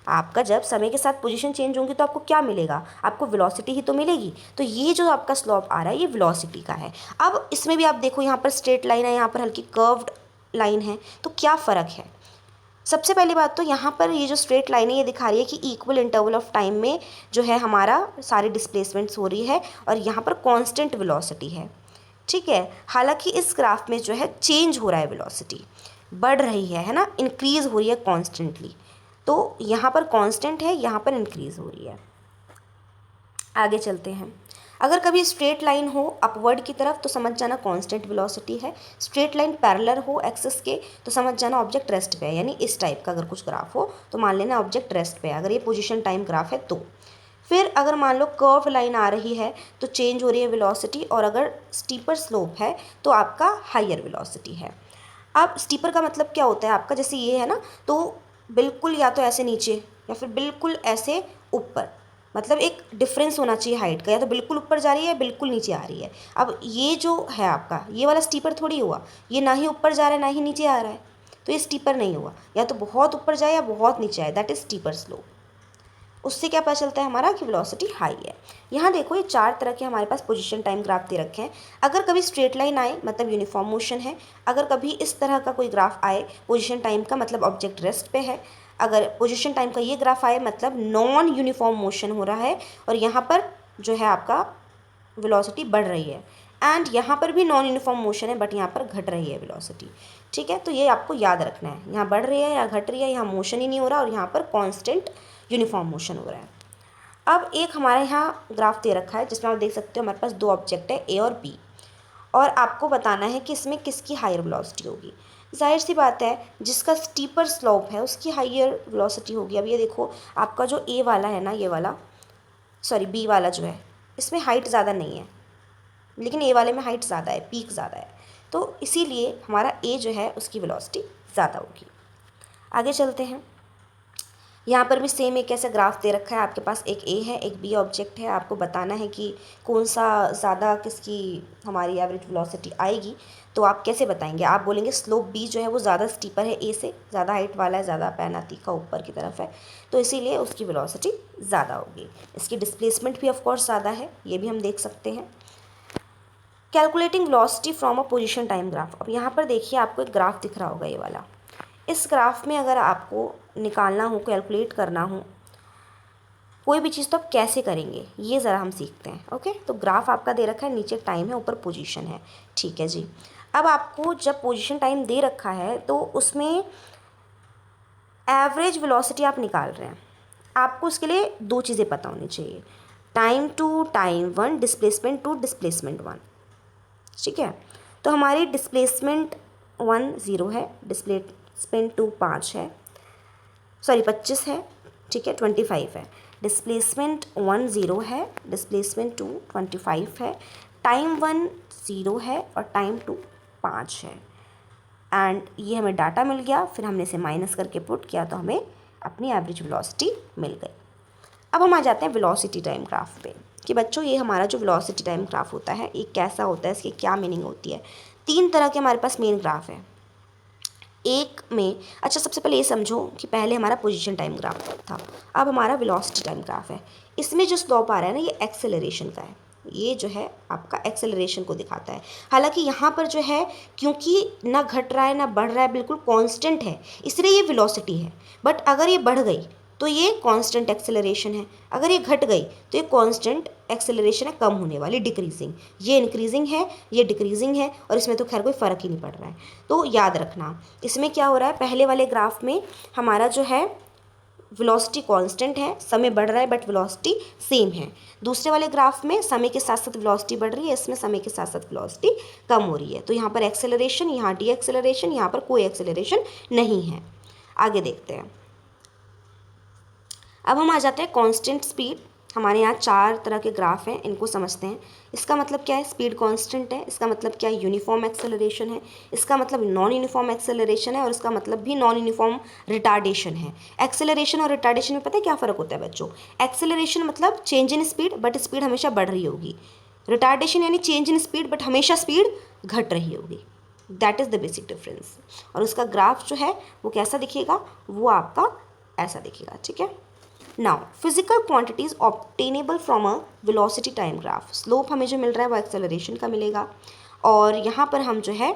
आपका जब समय के साथ पोजीशन चेंज होंगी तो आपको क्या मिलेगा, आपको वेलोसिटी ही तो मिलेगी। तो ये जो आपका स्लोप आ रहा है ये वेलोसिटी का है। अब इसमें भी आप देखो, यहाँ पर स्ट्रेट लाइन है, यहाँ पर हल्की कर्व्ड लाइन है, तो क्या फ़र्क है। सबसे पहली बात तो यहाँ पर ये जो स्ट्रेट लाइन है ये दिखा रही है कि इक्वल इंटरवल ऑफ टाइम में जो है हमारा सारी डिस्प्लेसमेंट्स हो रही है, और यहाँ पर कॉन्स्टेंट वेलोसिटी है, ठीक है। हालांकि इस ग्राफ में जो है चेंज हो रहा है, वेलोसिटी बढ़ रही है ना, इंक्रीज़ हो रही है कॉन्स्टेंटली। तो यहाँ पर कांस्टेंट है, यहाँ पर इंक्रीज़ हो रही है। आगे चलते हैं। अगर कभी स्ट्रेट लाइन हो अपवर्ड की तरफ तो समझ जाना कांस्टेंट वेलोसिटी है। स्ट्रेट लाइन पैरेलल हो एक्सिस के तो समझ जाना ऑब्जेक्ट रेस्ट पे है, यानी इस टाइप का अगर कुछ ग्राफ हो तो मान लेना ऑब्जेक्ट रेस्ट पे है, अगर ये पोजीशन टाइम ग्राफ है तो। फिर अगर मान लो कर्व लाइन आ रही है तो चेंज हो रही है वेलोसिटी, और अगर स्टीपर स्लोप है तो आपका हायर वेलोसिटी है। अब स्टीपर का मतलब क्या होता है आपका, जैसे ये है ना, तो बिल्कुल या तो ऐसे नीचे या फिर बिल्कुल ऐसे ऊपर, मतलब एक डिफरेंस होना चाहिए हाइट का, या तो बिल्कुल ऊपर जा रही है या बिल्कुल नीचे आ रही है। अब ये जो है आपका ये वाला स्टीपर थोड़ी हुआ, ये ना ही ऊपर जा रहा है ना ही नीचे आ रहा है, तो ये स्टीपर नहीं हुआ। या तो बहुत ऊपर जाए या बहुत नीचे आए, दैट इज स्टीपर स्लोप। उससे क्या पता चलता है हमारा कि वेलोसिटी हाई है। यहाँ देखो ये 4 तरह के हमारे पास पोजीशन टाइम ग्राफ दे रखे हैं। अगर कभी स्ट्रेट लाइन आए मतलब यूनिफॉर्म मोशन है, अगर कभी इस तरह का कोई ग्राफ आए पोजीशन टाइम का मतलब ऑब्जेक्ट रेस्ट पे है, अगर पोजीशन टाइम का ये ग्राफ आए मतलब नॉन यूनिफॉर्म मोशन हो रहा है और यहाँ पर जो है आपका वेलोसिटी बढ़ रही है, एंड यहाँ पर भी नॉन यूनिफॉर्म मोशन है बट यहाँ पर घट रही है वेलोसिटी। ठीक है, तो ये आपको याद रखना है, यहाँ बढ़ रही है या घट रही है, यहाँ मोशन ही नहीं हो रहा और यहाँ पर कांस्टेंट यूनिफॉर्म मोशन हो रहा है। अब एक हमारे यहाँ ग्राफ दे रखा है जिसमें आप देख सकते हो हमारे पास 2 ऑब्जेक्ट है ए और बी, और आपको बताना है कि इसमें किसकी हायर वेलोसिटी होगी। जाहिर सी बात है जिसका स्टीपर स्लोप है उसकी हायर वेलोसिटी होगी। अब ये देखो आपका जो ए वाला है ना, ये वाला सॉरी बी वाला जो है, इसमें हाइट ज़्यादा नहीं है लेकिन ए वाले में हाइट ज़्यादा है, पीक ज़्यादा है, तो इसीलिए हमारा ए जो है उसकी वेलोसिटी ज़्यादा होगी। आगे चलते हैं। यहाँ पर भी सेम एक ऐसा ग्राफ दे रखा है, आपके पास एक ए है एक बी ऑब्जेक्ट है, आपको बताना है कि कौन सा ज़्यादा किसकी हमारी एवरेज वेलोसिटी आएगी। तो आप कैसे बताएंगे, आप बोलेंगे स्लोप बी जो है वो ज़्यादा स्टीपर है ए से, ज़्यादा हाइट वाला है, ज़्यादा पैनाती का ऊपर की तरफ है, तो इसीलिए उसकी वेलोसिटी ज़्यादा होगी। इसकी डिस्प्लेसमेंट भी ऑफकोर्स ज़्यादा है, ये भी हम देख सकते हैं। Calculating velocity from a position time graph. अब यहाँ पर देखिए आपको एक ग्राफ दिख रहा होगा ये वाला। इस ग्राफ में अगर आपको निकालना हो, कैलकुलेट करना हो कोई भी चीज़, तो आप कैसे करेंगे ये ज़रा हम सीखते हैं। ओके, तो ग्राफ आपका दे रखा है, नीचे टाइम है, ऊपर पोजीशन है। ठीक है जी। अब आपको जब पोजीशन टाइम दे रखा है तो उसमें एवरेज वेलोसिटी आप निकाल रहे हैं, आपको उसके लिए 2 चीज़ें पता होनी चाहिए, time to time 1, displacement to displacement 1। ठीक है, तो हमारी डिस्प्लेसमेंट 1 0 है, डिस्प्लेसमेंट 2 5 है, सॉरी 25 है, ठीक है 25 है। डिस्प्लेसमेंट 1 0 है, डिस्प्लेसमेंट 2 25 है, टाइम 1 0 है और टाइम 2 5 है। एंड ये हमें डाटा मिल गया, फिर हमने इसे माइनस करके पुट किया तो हमें अपनी एवरेज वेलोसिटी मिल गई। अब हम आ जाते हैं वेलोसिटी टाइम ग्राफ पे कि बच्चों ये हमारा जो वेलोसिटी टाइम ग्राफ होता है ये कैसा होता है, इसकी क्या मीनिंग होती है। 3 तरह के हमारे पास मेन ग्राफ है। एक में अच्छा सबसे पहले ये समझो कि पहले हमारा पोजीशन टाइम ग्राफ था, अब हमारा वेलोसिटी टाइम ग्राफ है। इसमें जो स्लोप आ रहा है ना ये एक्सेलरेशन का है, ये जो है आपका एक्सेलरेशन को दिखाता है। हालांकि यहाँ पर जो है क्योंकि ना घट रहा है ना बढ़ रहा है, बिल्कुल कांस्टेंट है, इसलिए ये वेलोसिटी है। बट अगर ये बढ़ गई तो ये कांस्टेंट एक्सेलरेशन है, अगर ये घट गई तो ये कांस्टेंट एक्सेलरेशन है, कम होने वाली, डिक्रीजिंग। ये इंक्रीजिंग है, ये डिक्रीजिंग है, और इसमें तो खैर कोई फ़र्क ही नहीं पड़ रहा है। तो याद रखना इसमें क्या हो रहा है, पहले वाले ग्राफ में हमारा जो है वेलोसिटी कांस्टेंट है, समय बढ़ रहा है बट वेलोसिटी सेम है। दूसरे वाले ग्राफ में समय के साथ साथ वेलोसिटी बढ़ रही है, इसमें समय के साथ साथ वेलोसिटी कम हो रही है। तो यहाँ पर एक्सेलरेशन, यहाँ डी एक्सेलरेशन, यहाँ पर कोई एक्सेलरेशन नहीं है। आगे देखते हैं। अब हम आ जाते हैं कांस्टेंट स्पीड। हमारे यहाँ 4 तरह के ग्राफ हैं, इनको समझते हैं। इसका मतलब क्या है, स्पीड कांस्टेंट है, इसका मतलब क्या है, यूनिफॉर्म एक्सेलरेशन है, इसका मतलब नॉन यूनिफॉर्म एक्सेलरेशन है, और इसका मतलब भी नॉन यूनिफॉर्म रिटार्डेशन है। एक्सेलरेशन और रिटार्डेशन में पता है क्या फ़र्क होता है बच्चों। एक्सेलरेशन मतलब change in speed but speed हमेशा बढ़ रही होगी, रिटार्डेशन यानी चेंज इन स्पीड बट हमेशा स्पीड घट रही होगी। That is the basic difference. और उसका ग्राफ जो है वो कैसा दिखेगा, वो आपका ऐसा दिखेगा। ठीक है, now physical quantities obtainable from a velocity time graph. Slope हमें जो मिल रहा है वो एक्सेलरेशन का मिलेगा, और यहाँ पर हम जो है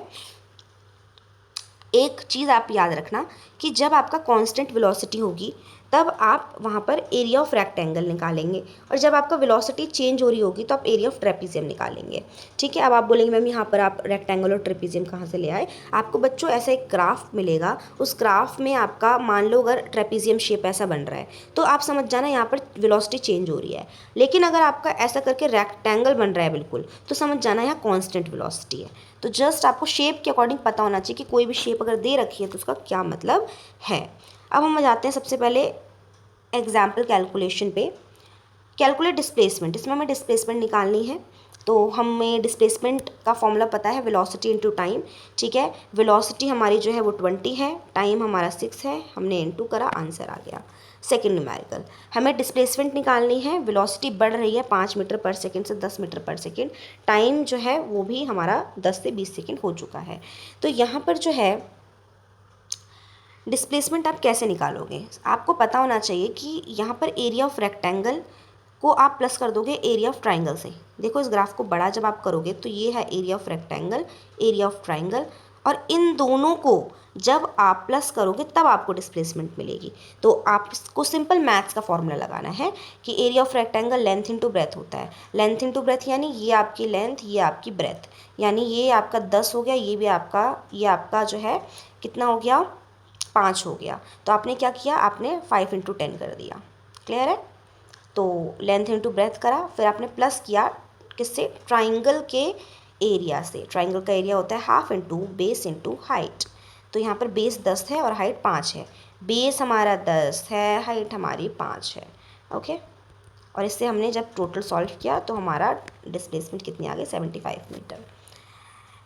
एक चीज़ आप याद रखना कि जब आपका कांस्टेंट वेलोसिटी होगी तब आप वहाँ पर एरिया ऑफ रेक्टेंगल निकालेंगे, और जब आपका वेलोसिटी चेंज हो रही होगी तो आप एरिया ऑफ ट्रेपीजियम निकालेंगे। ठीक है, अब आप बोलेंगे मैम यहाँ पर आप रेक्टेंगल और ट्रेपीजियम कहाँ से ले आए। आपको बच्चों ऐसा एक ग्राफ मिलेगा, उस ग्राफ में आपका मान लो अगर ट्रेपीजियम शेप ऐसा बन रहा है तो आप समझ जाना यहाँ पर वेलोसिटी चेंज हो रही है। लेकिन अगर आपका ऐसा करके रेक्टेंगल बन रहा है बिल्कुल, तो समझ जाना यहाँ कॉन्स्टेंट वेलोसिटी है। तो जस्ट आपको शेप के अकॉर्डिंग पता होना चाहिए कि कोई भी शेप अगर दे रखी है तो उसका क्या मतलब है। अब हम जाते हैं सबसे पहले एग्जाम्पल कैलकुलेशन पे। कैलकुलेट डिस्प्लेसमेंट, इसमें हमें डिस्प्लेसमेंट निकालनी है। तो हमें डिस्प्लेसमेंट का फॉर्मूला पता है, वेलोसिटी इनटू टाइम। ठीक है, वेलोसिटी हमारी जो है वो 20 है, टाइम हमारा 6 है, हमने इनटू करा, आंसर आ गया। सेकेंड न्यूमेरिकल, हमें डिस्प्लेसमेंट निकालनी है। वेलोसिटी बढ़ रही है 5 मीटर पर सेकेंड से 10 मीटर पर सेकेंड, टाइम जो है वो भी हमारा 10 से 20 सेकेंड हो चुका है। तो यहाँ पर जो है डिस्प्लेसमेंट आप कैसे निकालोगे? आपको पता होना चाहिए कि यहाँ पर एरिया ऑफ रेक्टेंगल को आप प्लस कर दोगे एरिया ऑफ ट्राइंगल से। देखो इस ग्राफ को बड़ा जब आप करोगे तो ये है area of rectangle, area of triangle, और इन दोनों को जब आप प्लस करोगे तब आपको डिस्प्लेसमेंट मिलेगी। तो आपको सिंपल मैथ्स का फॉर्मूला लगाना है कि area of rectangle length into breadth होता है। लेंथ इंटू ब्रेथ यानी ये आपकी लेंथ, ये आपकी ब्रेथ, यानी ये आपका 10 हो गया, ये आपका जो है कितना हो गया, 5 हो गया। तो आपने क्या किया, आपने 5 इंटू 10 कर दिया। क्लियर है? तो लेंथ इंटू ब्रेथ करा, फिर आपने प्लस किया किससे, ट्राइंगल के एरिया से। ट्राइंगल का एरिया होता है half into base into height. तो यहाँ पर बेस 10 है और हाइट 5 है। बेस हमारा 10 है, हाइट हमारी 5 है। ओके, और इससे हमने जब टोटल सॉल्व किया तो हमारा डिस्प्लेसमेंट कितनी आ गई, 75 मीटर।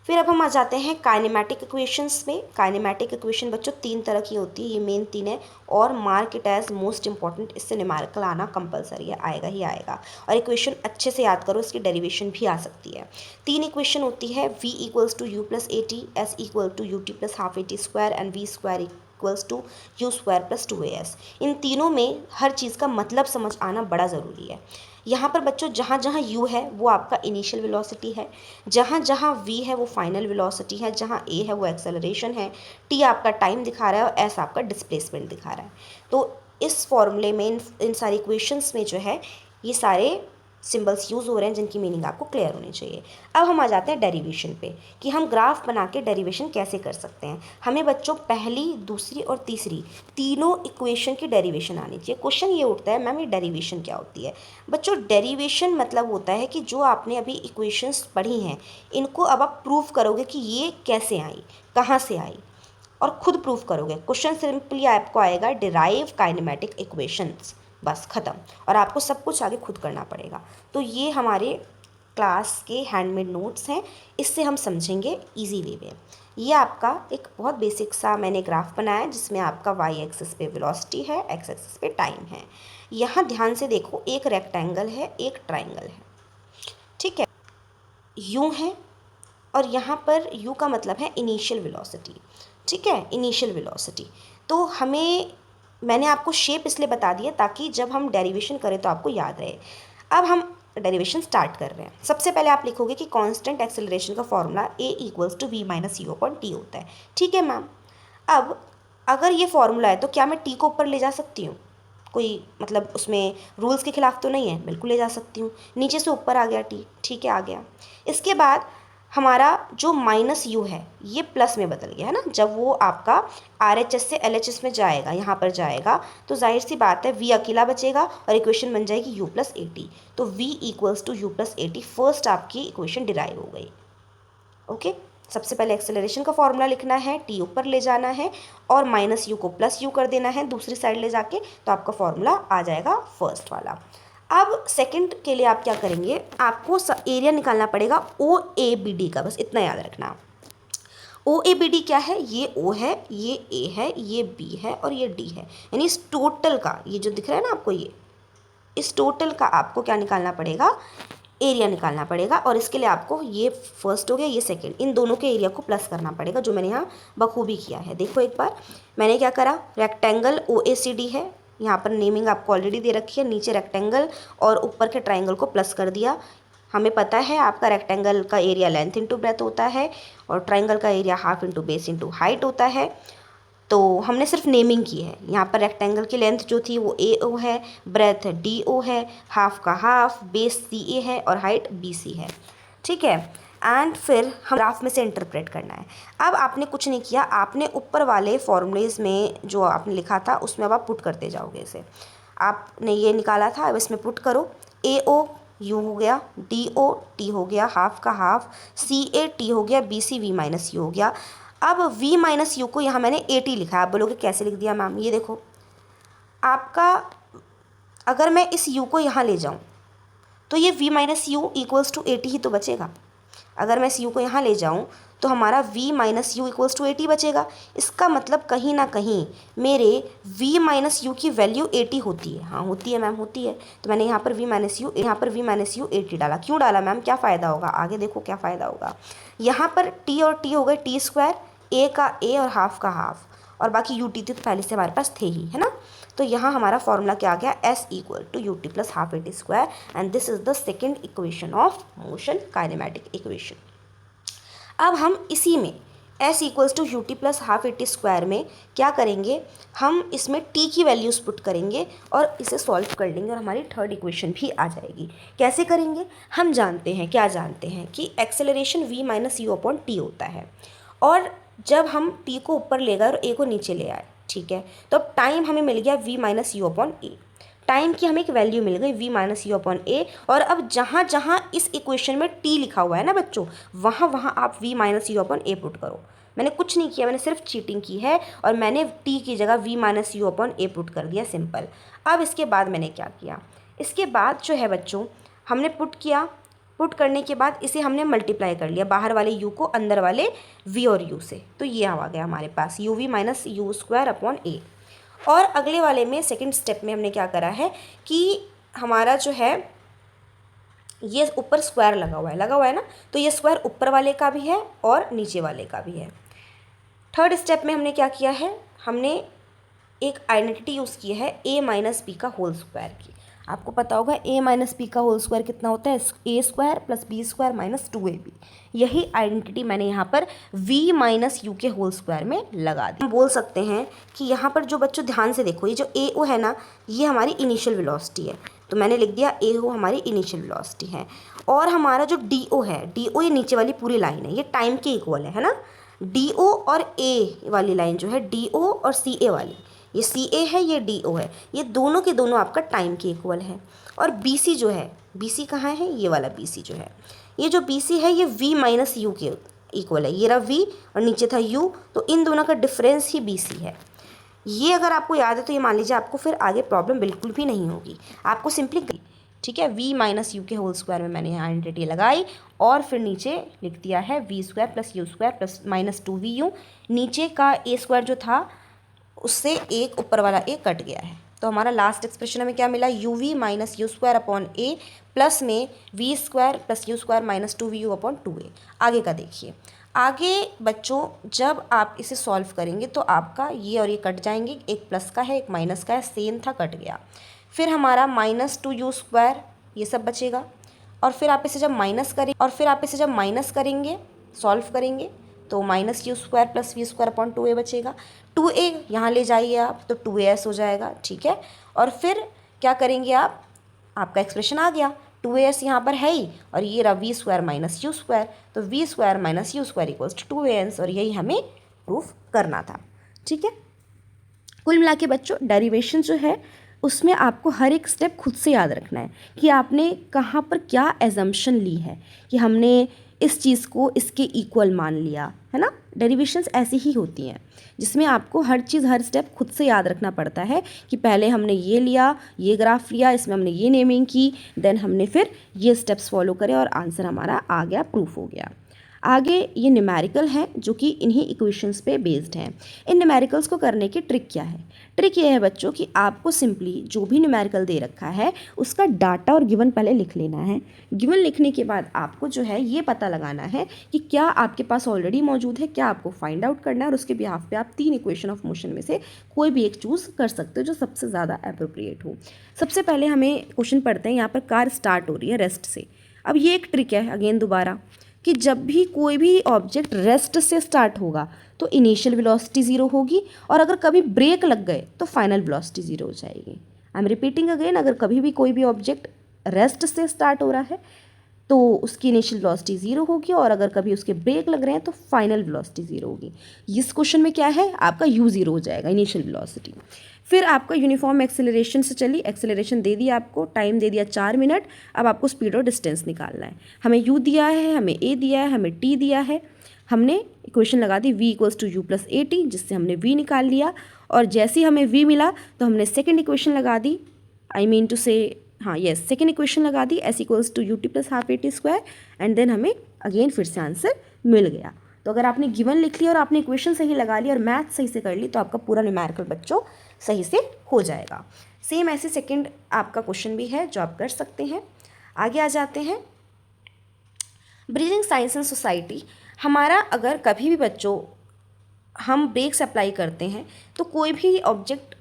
फिर अब हम आ जाते हैं काइनेमेटिक इक्वेशंस में। काइनेमेटिक इक्वेशन बच्चों 3 तरह की होती है, ये मेन 3 है, और mark it as most important. इससे न्यूमेरिकल आना कंपलसरी है, आएगा ही आएगा। और इक्वेशन अच्छे से याद करो, इसकी डेरिवेशन भी आ सकती है। 3 इक्वेशन होती है, v equals to u plus a t, s equal to u t plus half a t square, and v square equals to u square plus 2as। इन तीनों में हर चीज़ का मतलब समझ आना बड़ा ज़रूरी है। यहाँ पर बच्चों जहाँ जहाँ u है वो आपका इनिशियल वेलोसिटी है, जहाँ जहाँ v है वो फाइनल वेलोसिटी है, जहाँ a है वो एक्सेलरेशन है, t आपका टाइम दिखा रहा है और s आपका डिस्प्लेसमेंट दिखा रहा है। तो इस फॉर्मूले में इन सारी इक्वेशंस में जो है ये सारे सिंबल्स यूज़ हो रहे हैं जिनकी मीनिंग आपको क्लियर होनी चाहिए। अब हम आ जाते हैं डेरिवेशन पे कि हम ग्राफ बना के डेरिवेशन कैसे कर सकते हैं। हमें बच्चों पहली, दूसरी और तीसरी तीनों इक्वेशन की डेरिवेशन आनी चाहिए। क्वेश्चन ये उठता है, मैम ये डेरिवेशन क्या होती है? बच्चों डेरिवेशन मतलब होता है कि जो आपने अभी इक्वेशंस पढ़ी हैं इनको अब आप प्रूव करोगे कि ये कैसे आई, कहाँ से आई, और खुद प्रूफ करोगे। क्वेश्चन सिंपली आपको आएगा डिराइव काइनेमेटिक इक्वेशंस, बस ख़त्म। और आपको सब कुछ आगे खुद करना पड़ेगा। तो ये हमारे क्लास के हैंडमेड नोट्स हैं, इससे हम समझेंगे इजी वे में। ये आपका एक बहुत बेसिक सा मैंने ग्राफ बनाया है जिसमें आपका वाई एक्सिस पे वेलोसिटी है, एक्स एक्सिस पे टाइम है। यहाँ ध्यान से देखो, एक रेक्टेंगल है, एक ट्राइंगल है, ठीक है, यूँ है, और यहाँ पर u का मतलब है इनिशियल वेलोसिटी, ठीक है, इनिशियल वेलोसिटी। तो मैंने आपको शेप इसलिए बता दिया ताकि जब हम डेरिवेशन करें तो आपको याद रहे। अब हम डेरिवेशन स्टार्ट कर रहे हैं। सबसे पहले आप लिखोगे कि कांस्टेंट एक्सेलरेशन का formula a equals to v minus u upon t होता है, ठीक है मैम। अब अगर ये फॉर्मूला है तो क्या मैं t को ऊपर ले जा सकती हूँ? कोई मतलब उसमें रूल्स के खिलाफ तो नहीं है, बिल्कुल ले जा सकती हूँ। नीचे से ऊपर आ गया t, ठीक है, आ गया। इसके बाद हमारा जो माइनस यू है ये प्लस में बदल गया है ना, जब वो आपका RHS से LHS में जाएगा, यहाँ पर जाएगा, तो जाहिर सी बात है v अकेला बचेगा और इक्वेशन बन जाएगी u प्लस ए टी। तो v equals to u plus a t, first आपकी इक्वेशन डिराइव हो गई। ओके, सबसे पहले एक्सेलरेशन का फॉर्मूला लिखना है, t ऊपर ले जाना है और माइनस यू को प्लस यू कर देना है दूसरी साइड ले जाके, तो आपका फॉर्मूला आ जाएगा फर्स्ट वाला। अब सेकंड के लिए आप क्या करेंगे, आपको एरिया निकालना पड़ेगा OABD का, बस इतना याद रखना। OABD क्या है, ये O है, ये A है, ये B है और ये D है, यानी इस टोटल का, ये जो दिख रहा है ना आपको, ये इस टोटल का आपको क्या निकालना पड़ेगा, एरिया निकालना पड़ेगा। और इसके लिए आपको ये फर्स्ट हो गया, ये सेकंड, इन दोनों के एरिया को प्लस करना पड़ेगा, जो मैंने यहाँ बखूबी किया है। देखो एक बार मैंने क्या करा, रेक्टेंगल OACD है, यहाँ पर नेमिंग आपको ऑलरेडी दे रखी है, नीचे रेक्टेंगल और ऊपर के ट्राइंगल को प्लस कर दिया। हमें पता है आपका रेक्टेंगल का एरिया लेंथ इंटू ब्रेथ होता है और ट्राइंगल का area half into base into height होता है। तो हमने सिर्फ नेमिंग की है। यहाँ पर रेक्टेंगल की लेंथ जो थी वो AO है, ब्रेथ DO है, हाफ का हाफ, बेस CA है और हाइट BC है, ठीक है। एंड फिर हम ग्राफ में से इंटरप्रेट करना है। अब आपने कुछ नहीं किया, आपने ऊपर वाले फॉर्मूलेज में जो आपने लिखा था उसमें अब आप पुट करते जाओगे। इसे आपने ये निकाला था, अब इसमें पुट करो। AO U हो गया, DO T हो गया, हाफ का हाफ, CA T हो गया, BC V माइनस U हो गया। अब v माइनस यू को यहाँ मैंने AT लिखा है। आप बोलोगे कैसे लिख दिया मैम, ये देखो आपका, अगर मैं इस u को यहाँ ले जाऊँ तो ये v minus u equals to AT ही तो बचेगा। अगर मैं इस u को यहाँ ले जाऊँ तो हमारा v minus u equals to AT बचेगा। इसका मतलब कहीं ना कहीं मेरे v माइनस यू की वैल्यू AT होती है। हाँ होती है मैम, होती है। तो मैंने यहाँ पर v माइनस यू AT डाला। क्यों डाला मैम, क्या फ़ायदा होगा, आगे देखो क्या फ़ायदा होगा। यहाँ पर t और t हो गए t स्क्वायर, a का a और हाफ का हाफ, और बाकी यू टी तो पहले से हमारे पास थे ही, है ना। तो यहाँ हमारा फॉर्मूला क्या आ गया, s equal to u t plus half a t square, and this is the second equation of motion, kinematic equation. अब हम इसी में s equals to u t plus half a t square में क्या करेंगे, हम इसमें t की वैल्यूज़ पुट करेंगे और इसे सॉल्व कर लेंगे और हमारी थर्ड इक्वेशन भी आ जाएगी। कैसे करेंगे, हम जानते हैं, क्या जानते हैं कि acceleration v minus u upon t होता है, और जब हम t को ऊपर ले गए और a को नीचे ले आए, ठीक है, तो अब टाइम हमें मिल गया v माइनस यू अपॉन ए। टाइम की हमें एक वैल्यू मिल गई v minus u upon a, और अब जहाँ जहाँ इस इक्वेशन में t लिखा हुआ है ना बच्चों, वहाँ वहाँ आप v माइनस यू अपॉन ए पुट करो। मैंने कुछ नहीं किया, मैंने सिर्फ चीटिंग की है और मैंने t की जगह v माइनस यू अपॉन ए पुट कर दिया, सिंपल। अब इसके बाद मैंने क्या किया, इसके बाद जो है बच्चों हमने पुट किया, पुट करने के बाद इसे हमने मल्टीप्लाई कर लिया, बाहर वाले u को अंदर वाले v और u से, तो ये आ गया हमारे पास u v minus u square upon a. और अगले वाले में सेकंड स्टेप में हमने क्या करा है कि हमारा जो है ये ऊपर स्क्वायर लगा हुआ है ना, तो ये स्क्वायर ऊपर वाले का भी है और नीचे वाले का भी है। थर्ड स्टेप में हमने क्या किया है, हमने एक आइडेंटिटी यूज़ की है a माइनस बी का होल स्क्वायर की। आपको पता होगा a माइनस बी का होल स्क्वायर कितना होता है, a square plus b square minus 2ab। यही आइडेंटिटी मैंने यहाँ पर v माइनस यू के होल स्क्वायर में लगा दी। हम बोल सकते हैं कि यहाँ पर जो बच्चों ध्यान से देखो, ये जो ए ओ है ना, ये हमारी इनिशियल वेलोसिटी है, तो मैंने लिख दिया ए ओ हमारी इनिशियल वेलोसिटी है। और हमारा जो डी ओ है, डी ओ ये नीचे वाली पूरी लाइन है, ये टाइम के इक्वल है ना। डी ओ और ए वाली लाइन जो है, डी ओ और सी ए वाली, ये सी ए है, ये डी ओ है, ये दोनों के दोनों आपका टाइम के इक्वल है। और बी सी जो है, बी सी कहाँ है, ये वाला बी सी जो है, ये जो बी सी है ये वी माइनस यू के इक्वल है। ये रहा वी और नीचे था यू, तो इन दोनों का डिफरेंस ही बी सी है। ये अगर आपको याद है तो ये मान लीजिए आपको फिर आगे प्रॉब्लम बिल्कुल भी नहीं होगी, आपको सिंपली, ठीक है, v माइनस यू के होल स्क्वायर में मैंने यहाँ आइडेंटिटी लगाई और फिर नीचे लिख दिया है v square plus u square plus minus 2vu। नीचे का ए स्क्वायर जो था उससे एक ऊपर वाला ए कट गया है, तो हमारा लास्ट एक्सप्रेशन हमें क्या मिला, u v minus u square upon a plus में v square plus u square minus 2vu upon 2a। आगे का देखिए, आगे बच्चों जब आप इसे सॉल्व करेंगे तो आपका ये और ये कट जाएंगे, एक प्लस का है एक माइनस का है, सेम था कट गया। फिर हमारा माइनस 2u स्क्वायर ये सब बचेगा, और फिर आप इसे जब माइनस करेंगे सॉल्व करेंगे तो minus u square plus v square upon 2a बचेगा। 2a यहाँ ले जाइए आप तो 2as हो जाएगा, ठीक है। और फिर क्या करेंगे आप, आपका एक्सप्रेशन आ गया, 2as यहाँ पर है ही, और ये रहा v square minus u square, तो v square minus u square equals to 2as, और यही हमें प्रूफ करना था, ठीक है। कुल मिला के बच्चों डेरिवेशन जो है उसमें आपको हर एक स्टेप खुद से याद रखना है कि आपने कहाँ पर क्या एजम्पशन ली है, कि हमने इस चीज़ को इसके इक्वल मान लिया है ना। डेरिवेशंस ऐसी ही होती हैं जिसमें आपको हर चीज़ हर स्टेप खुद से याद रखना पड़ता है कि पहले हमने ये लिया, ये ग्राफ लिया, इसमें हमने ये नेमिंग की, देन हमने फिर ये स्टेप्स फॉलो करे और आंसर हमारा आ गया, प्रूफ हो गया। आगे ये न्यूमेरिकल हैं जो कि इन्हीं इक्वेशंस पे बेस्ड हैं। इन न्यूमेरिकल्स को करने की ट्रिक क्या है, ट्रिक ये है बच्चों कि आपको सिंपली जो भी न्यूमेरिकल दे रखा है उसका डाटा और गिवन पहले लिख लेना है। गिवन लिखने के बाद आपको जो है ये पता लगाना है कि क्या आपके पास ऑलरेडी मौजूद है, क्या आपको फाइंड आउट करना है, और उसके बिहाफ पे आप 3 इक्वेशन ऑफ मोशन में से कोई भी एक चूज़ कर सकते हो जो सबसे ज़्यादा अप्रोप्रिएट हो। सबसे पहले हमें क्वेश्चन पढ़ते हैं, यहाँ पर कार स्टार्ट हो रही है रेस्ट से। अब ये एक ट्रिक है अगेन दोबारा कि जब भी कोई भी ऑब्जेक्ट रेस्ट से स्टार्ट होगा तो इनिशियल वेलोसिटी 0 होगी, और अगर कभी ब्रेक लग गए तो फाइनल वेलोसिटी 0 हो जाएगी। आई एम रिपीटिंग अगेन, अगर कभी भी कोई भी ऑब्जेक्ट रेस्ट से स्टार्ट हो रहा है तो उसकी इनिशियल वेलोसिटी 0 होगी, और अगर कभी उसके ब्रेक लग रहे हैं तो फाइनल वेलोसिटी 0 होगी। इस क्वेश्चन में क्या है, आपका u 0 हो जाएगा इनिशियल वेलोसिटी। फिर आपका यूनिफॉर्म एक्सेलरेशन से चली, एक्सेलरेशन दे दिया आपको, टाइम दे दिया 4 मिनट। अब आपको स्पीड और डिस्टेंस निकालना है। हमें u दिया है, हमें a दिया है, हमें t दिया है। हमने इक्वेशन लगा दी v equals to u plus a t, जिससे हमने v निकाल लिया, और जैसे ही हमें v मिला तो हमने सेकेंड इक्वेशन लगा दी, आई मीन टू से हाँ यस सेकेंड इक्वेशन लगा दी s equals to u t plus half a t square, and then हमें अगेन फिर से आंसर मिल गया। तो अगर आपने गिवन लिख लिया और आपने इक्वेशन सही लगा ली और मैथ सही से कर ली तो आपका पूरा न्यूमेरिकल बच्चों सही से हो जाएगा। सेम ऐसे सेकंड आपका क्वेश्चन भी है जो आप कर सकते हैं। आगे आ जाते हैं, ब्रिजिंग साइंस एंड सोसाइटी। हमारा अगर कभी भी बच्चों हम ब्रेक्स अप्लाई करते हैं तो कोई भी ऑब्जेक्ट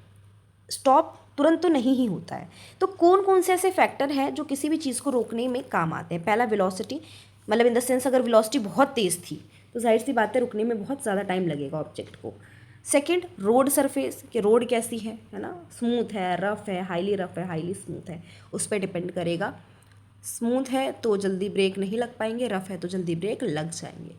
स्टॉप तुरंत तो नहीं ही होता है। तो कौन कौन से ऐसे फैक्टर हैं जो किसी भी चीज़ को रोकने में काम आते हैं? पहला वेलोसिटी, मतलब इन द सेंस अगर वेलोसिटी बहुत तेज़ थी तो जाहिर सी बात है रुकने में बहुत ज़्यादा टाइम लगेगा ऑब्जेक्ट को। सेकंड, रोड सरफेस, कि रोड कैसी है ना, स्मूथ है, रफ़ है, हाईली स्मूथ है, उस पर डिपेंड करेगा। स्मूथ है तो जल्दी ब्रेक नहीं लग पाएंगे, रफ़ है तो जल्दी ब्रेक लग जाएंगे।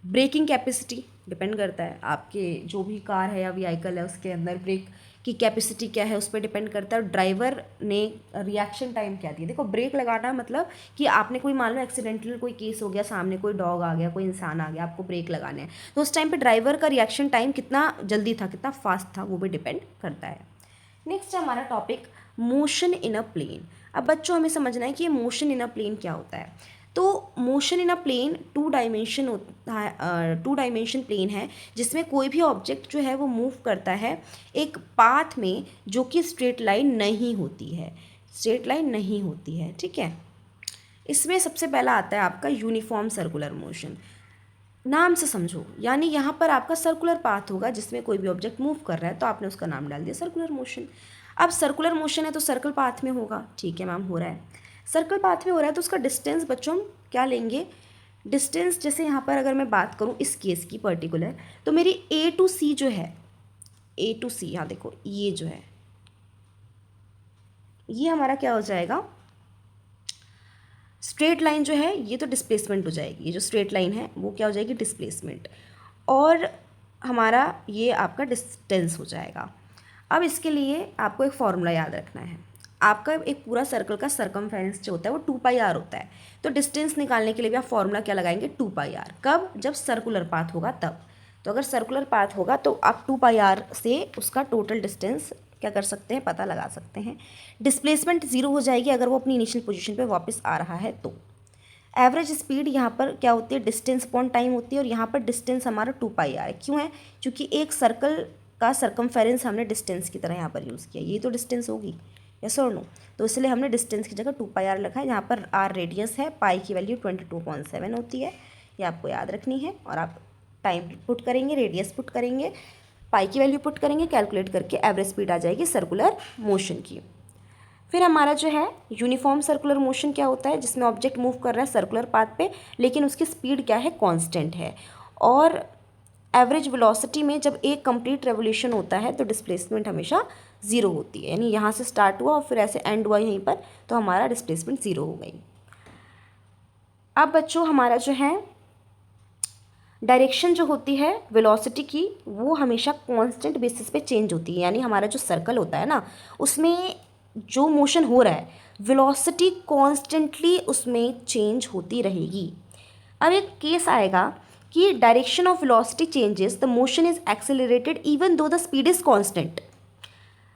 ब्रेकिंग कैपेसिटी डिपेंड करता है, आपके जो भी कार है या व्हीकल है उसके अंदर ब्रेक की कैपेसिटी क्या है उस पर डिपेंड करता है। और ड्राइवर ने रिएक्शन टाइम क्या दिया। देखो ब्रेक लगाना मतलब कि आपने कोई मान लो एक्सीडेंटल कोई केस हो गया, सामने कोई डॉग आ गया, कोई इंसान आ गया, आपको ब्रेक लगाने हैं, तो उस टाइम पे ड्राइवर का रिएक्शन टाइम कितना जल्दी था, कितना फास्ट था, वो भी डिपेंड करता है। नेक्स्ट है हमारा topic motion in a plane. अब बच्चों हमें समझना है कि ये मोशन इन अ प्लेन क्या होता है। तो motion in a plane two dimension plane है जिसमें कोई भी ऑब्जेक्ट जो है वो मूव करता है एक पाथ में जो कि स्ट्रेट लाइन नहीं होती है, ठीक है। इसमें सबसे पहला आता है आपका यूनिफॉर्म सर्कुलर मोशन। नाम से समझो, यानी यहाँ पर आपका सर्कुलर पाथ होगा जिसमें कोई भी ऑब्जेक्ट मूव कर रहा है तो आपने उसका नाम डाल दिया सर्कुलर मोशन। अब सर्कुलर मोशन है तो सर्कल पाथ में होगा, ठीक है मैम, हो रहा है सर्कल पाथ में हो रहा है तो उसका डिस्टेंस बच्चों हम क्या लेंगे, डिस्टेंस जैसे यहाँ पर अगर मैं बात करूँ इस केस की पर्टिकुलर, तो मेरी ए टू सी जो है, ए टू सी, यहाँ देखो ये जो है ये हमारा क्या हो जाएगा, स्ट्रेट लाइन जो है ये तो डिस्प्लेसमेंट हो जाएगी, ये जो स्ट्रेट लाइन है वो क्या हो जाएगी, डिस्प्लेसमेंट, और हमारा ये आपका डिस्टेंस हो जाएगा। अब इसके लिए आपको एक फॉर्मूला याद रखना है। आपका एक पूरा सर्कल का सरकमफेरेंस जो होता है वो 2πr होता है, तो डिस्टेंस निकालने के लिए भी आप फॉर्मूला क्या लगाएंगे, 2πr। कब, जब सर्कुलर पाथ होगा तब। तो अगर सर्कुलर पाथ होगा तो आप 2πr से उसका टोटल डिस्टेंस क्या कर सकते हैं, पता लगा सकते हैं। डिस्प्लेसमेंट 0 हो जाएगी अगर वो अपनी इनिशियल पोजीशन पे वापस आ रहा है तो। एवरेज स्पीड यहाँ पर क्या होती है, डिस्टेंस अपॉन टाइम होती है, और यहाँ पर डिस्टेंस हमारा 2πr है। क्यों है, क्योंकि एक सर्कल का सरकमफेरेंस हमने डिस्टेंस की तरह यहाँ पर यूज़ किया, ये तो डिस्टेंस होगी, यस और नो, तो इसलिए हमने डिस्टेंस की जगह 2πr लिखा है। यहाँ पर r रेडियस है, पाई की वैल्यू 22.7 होती है, ये आपको याद रखनी है। और आप टाइम पुट करेंगे, रेडियस पुट करेंगे, पाई की वैल्यू पुट करेंगे, कैलकुलेट करके एवरेज स्पीड आ जाएगी सर्कुलर मोशन की। फिर हमारा जो है यूनिफॉर्म सर्कुलर मोशन क्या होता है, जिसमें ऑब्जेक्ट मूव कर रहा है सर्कुलर पाथ पे लेकिन उसकी स्पीड क्या है, कांस्टेंट है। और एवरेज वेलोसिटी में जब एक कंप्लीट रेवोल्यूशन होता है तो डिस्प्लेसमेंट हमेशा 0 होती है, यानी यहाँ से स्टार्ट हुआ और फिर ऐसे एंड हुआ यहीं पर, तो हमारा डिस्प्लेसमेंट 0 हो गई। अब बच्चों हमारा जो है डायरेक्शन जो होती है वेलोसिटी की वो हमेशा कांस्टेंट बेसिस पे चेंज होती है, यानी हमारा जो सर्कल होता है ना उसमें जो मोशन हो रहा है वेलोसिटी कॉन्स्टेंटली उसमें चेंज होती रहेगी। अब एक केस आएगा कि direction of velocity changes, the motion is accelerated even though the speed is constant.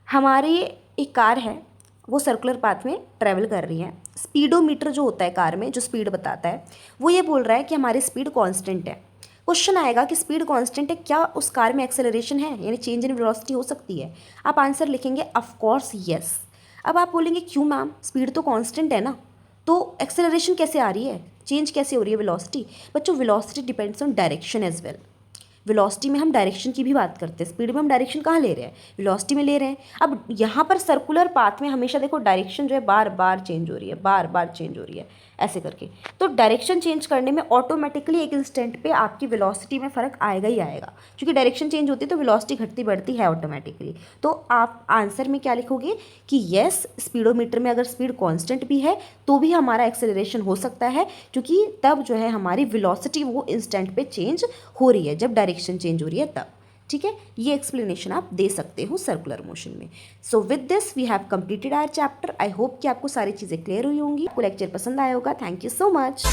हमारी एक कार है वो सर्कुलर पाथ में ट्रैवल कर रही है, स्पीडोमीटर जो होता है कार में जो स्पीड बताता है वो ये बोल रहा है कि हमारी स्पीड कांस्टेंट है। क्वेश्चन आएगा कि स्पीड कांस्टेंट है, क्या उस कार में एक्सेलरेशन है, यानी चेंज इन वेलोसिटी हो सकती है? आप आंसर लिखेंगे ऑफ कोर्स यस। अब आप बोलेंगे क्यों मैम, स्पीड तो कांस्टेंट है ना, तो एक्सेलरेशन कैसे आ रही है, चेंज कैसे हो रही है वेलोसिटी? बच्चों velocity depends on direction as well. Velocity में हम डायरेक्शन की भी बात करते हैं, स्पीड में हम डायरेक्शन कहाँ ले रहे हैं, वेलोसिटी में ले रहे हैं। अब यहाँ पर सर्कुलर पाथ में हमेशा देखो डायरेक्शन जो है बार बार चेंज हो रही है, बार बार चेंज हो रही है ऐसे करके, तो डायरेक्शन चेंज करने में ऑटोमेटिकली एक इंस्टेंट पे आपकी वेलोसिटी में फ़र्क आएगा ही आएगा, क्योंकि डायरेक्शन चेंज होती है तो वेलोसिटी घटती बढ़ती है ऑटोमेटिकली। तो आप आंसर में क्या लिखोगे कि येस, स्पीडोमीटर में अगर स्पीड कांस्टेंट भी है तो भी हमारा एक्सेलरेशन हो सकता है, क्योंकि तब जो है हमारी वेलोसिटी वो इंस्टेंट पे चेंज हो रही है जब डायरेक्शन चेंज हो रही है तब। ठीक है, ये एक्सप्लेनेशन आप दे सकते हो सर्कुलर मोशन में। So with this we have completed our chapter. I hope कि आपको सारी चीज़ें क्लियर हुई होंगी, आपको लेक्चर पसंद आया होगा। Thank you so much.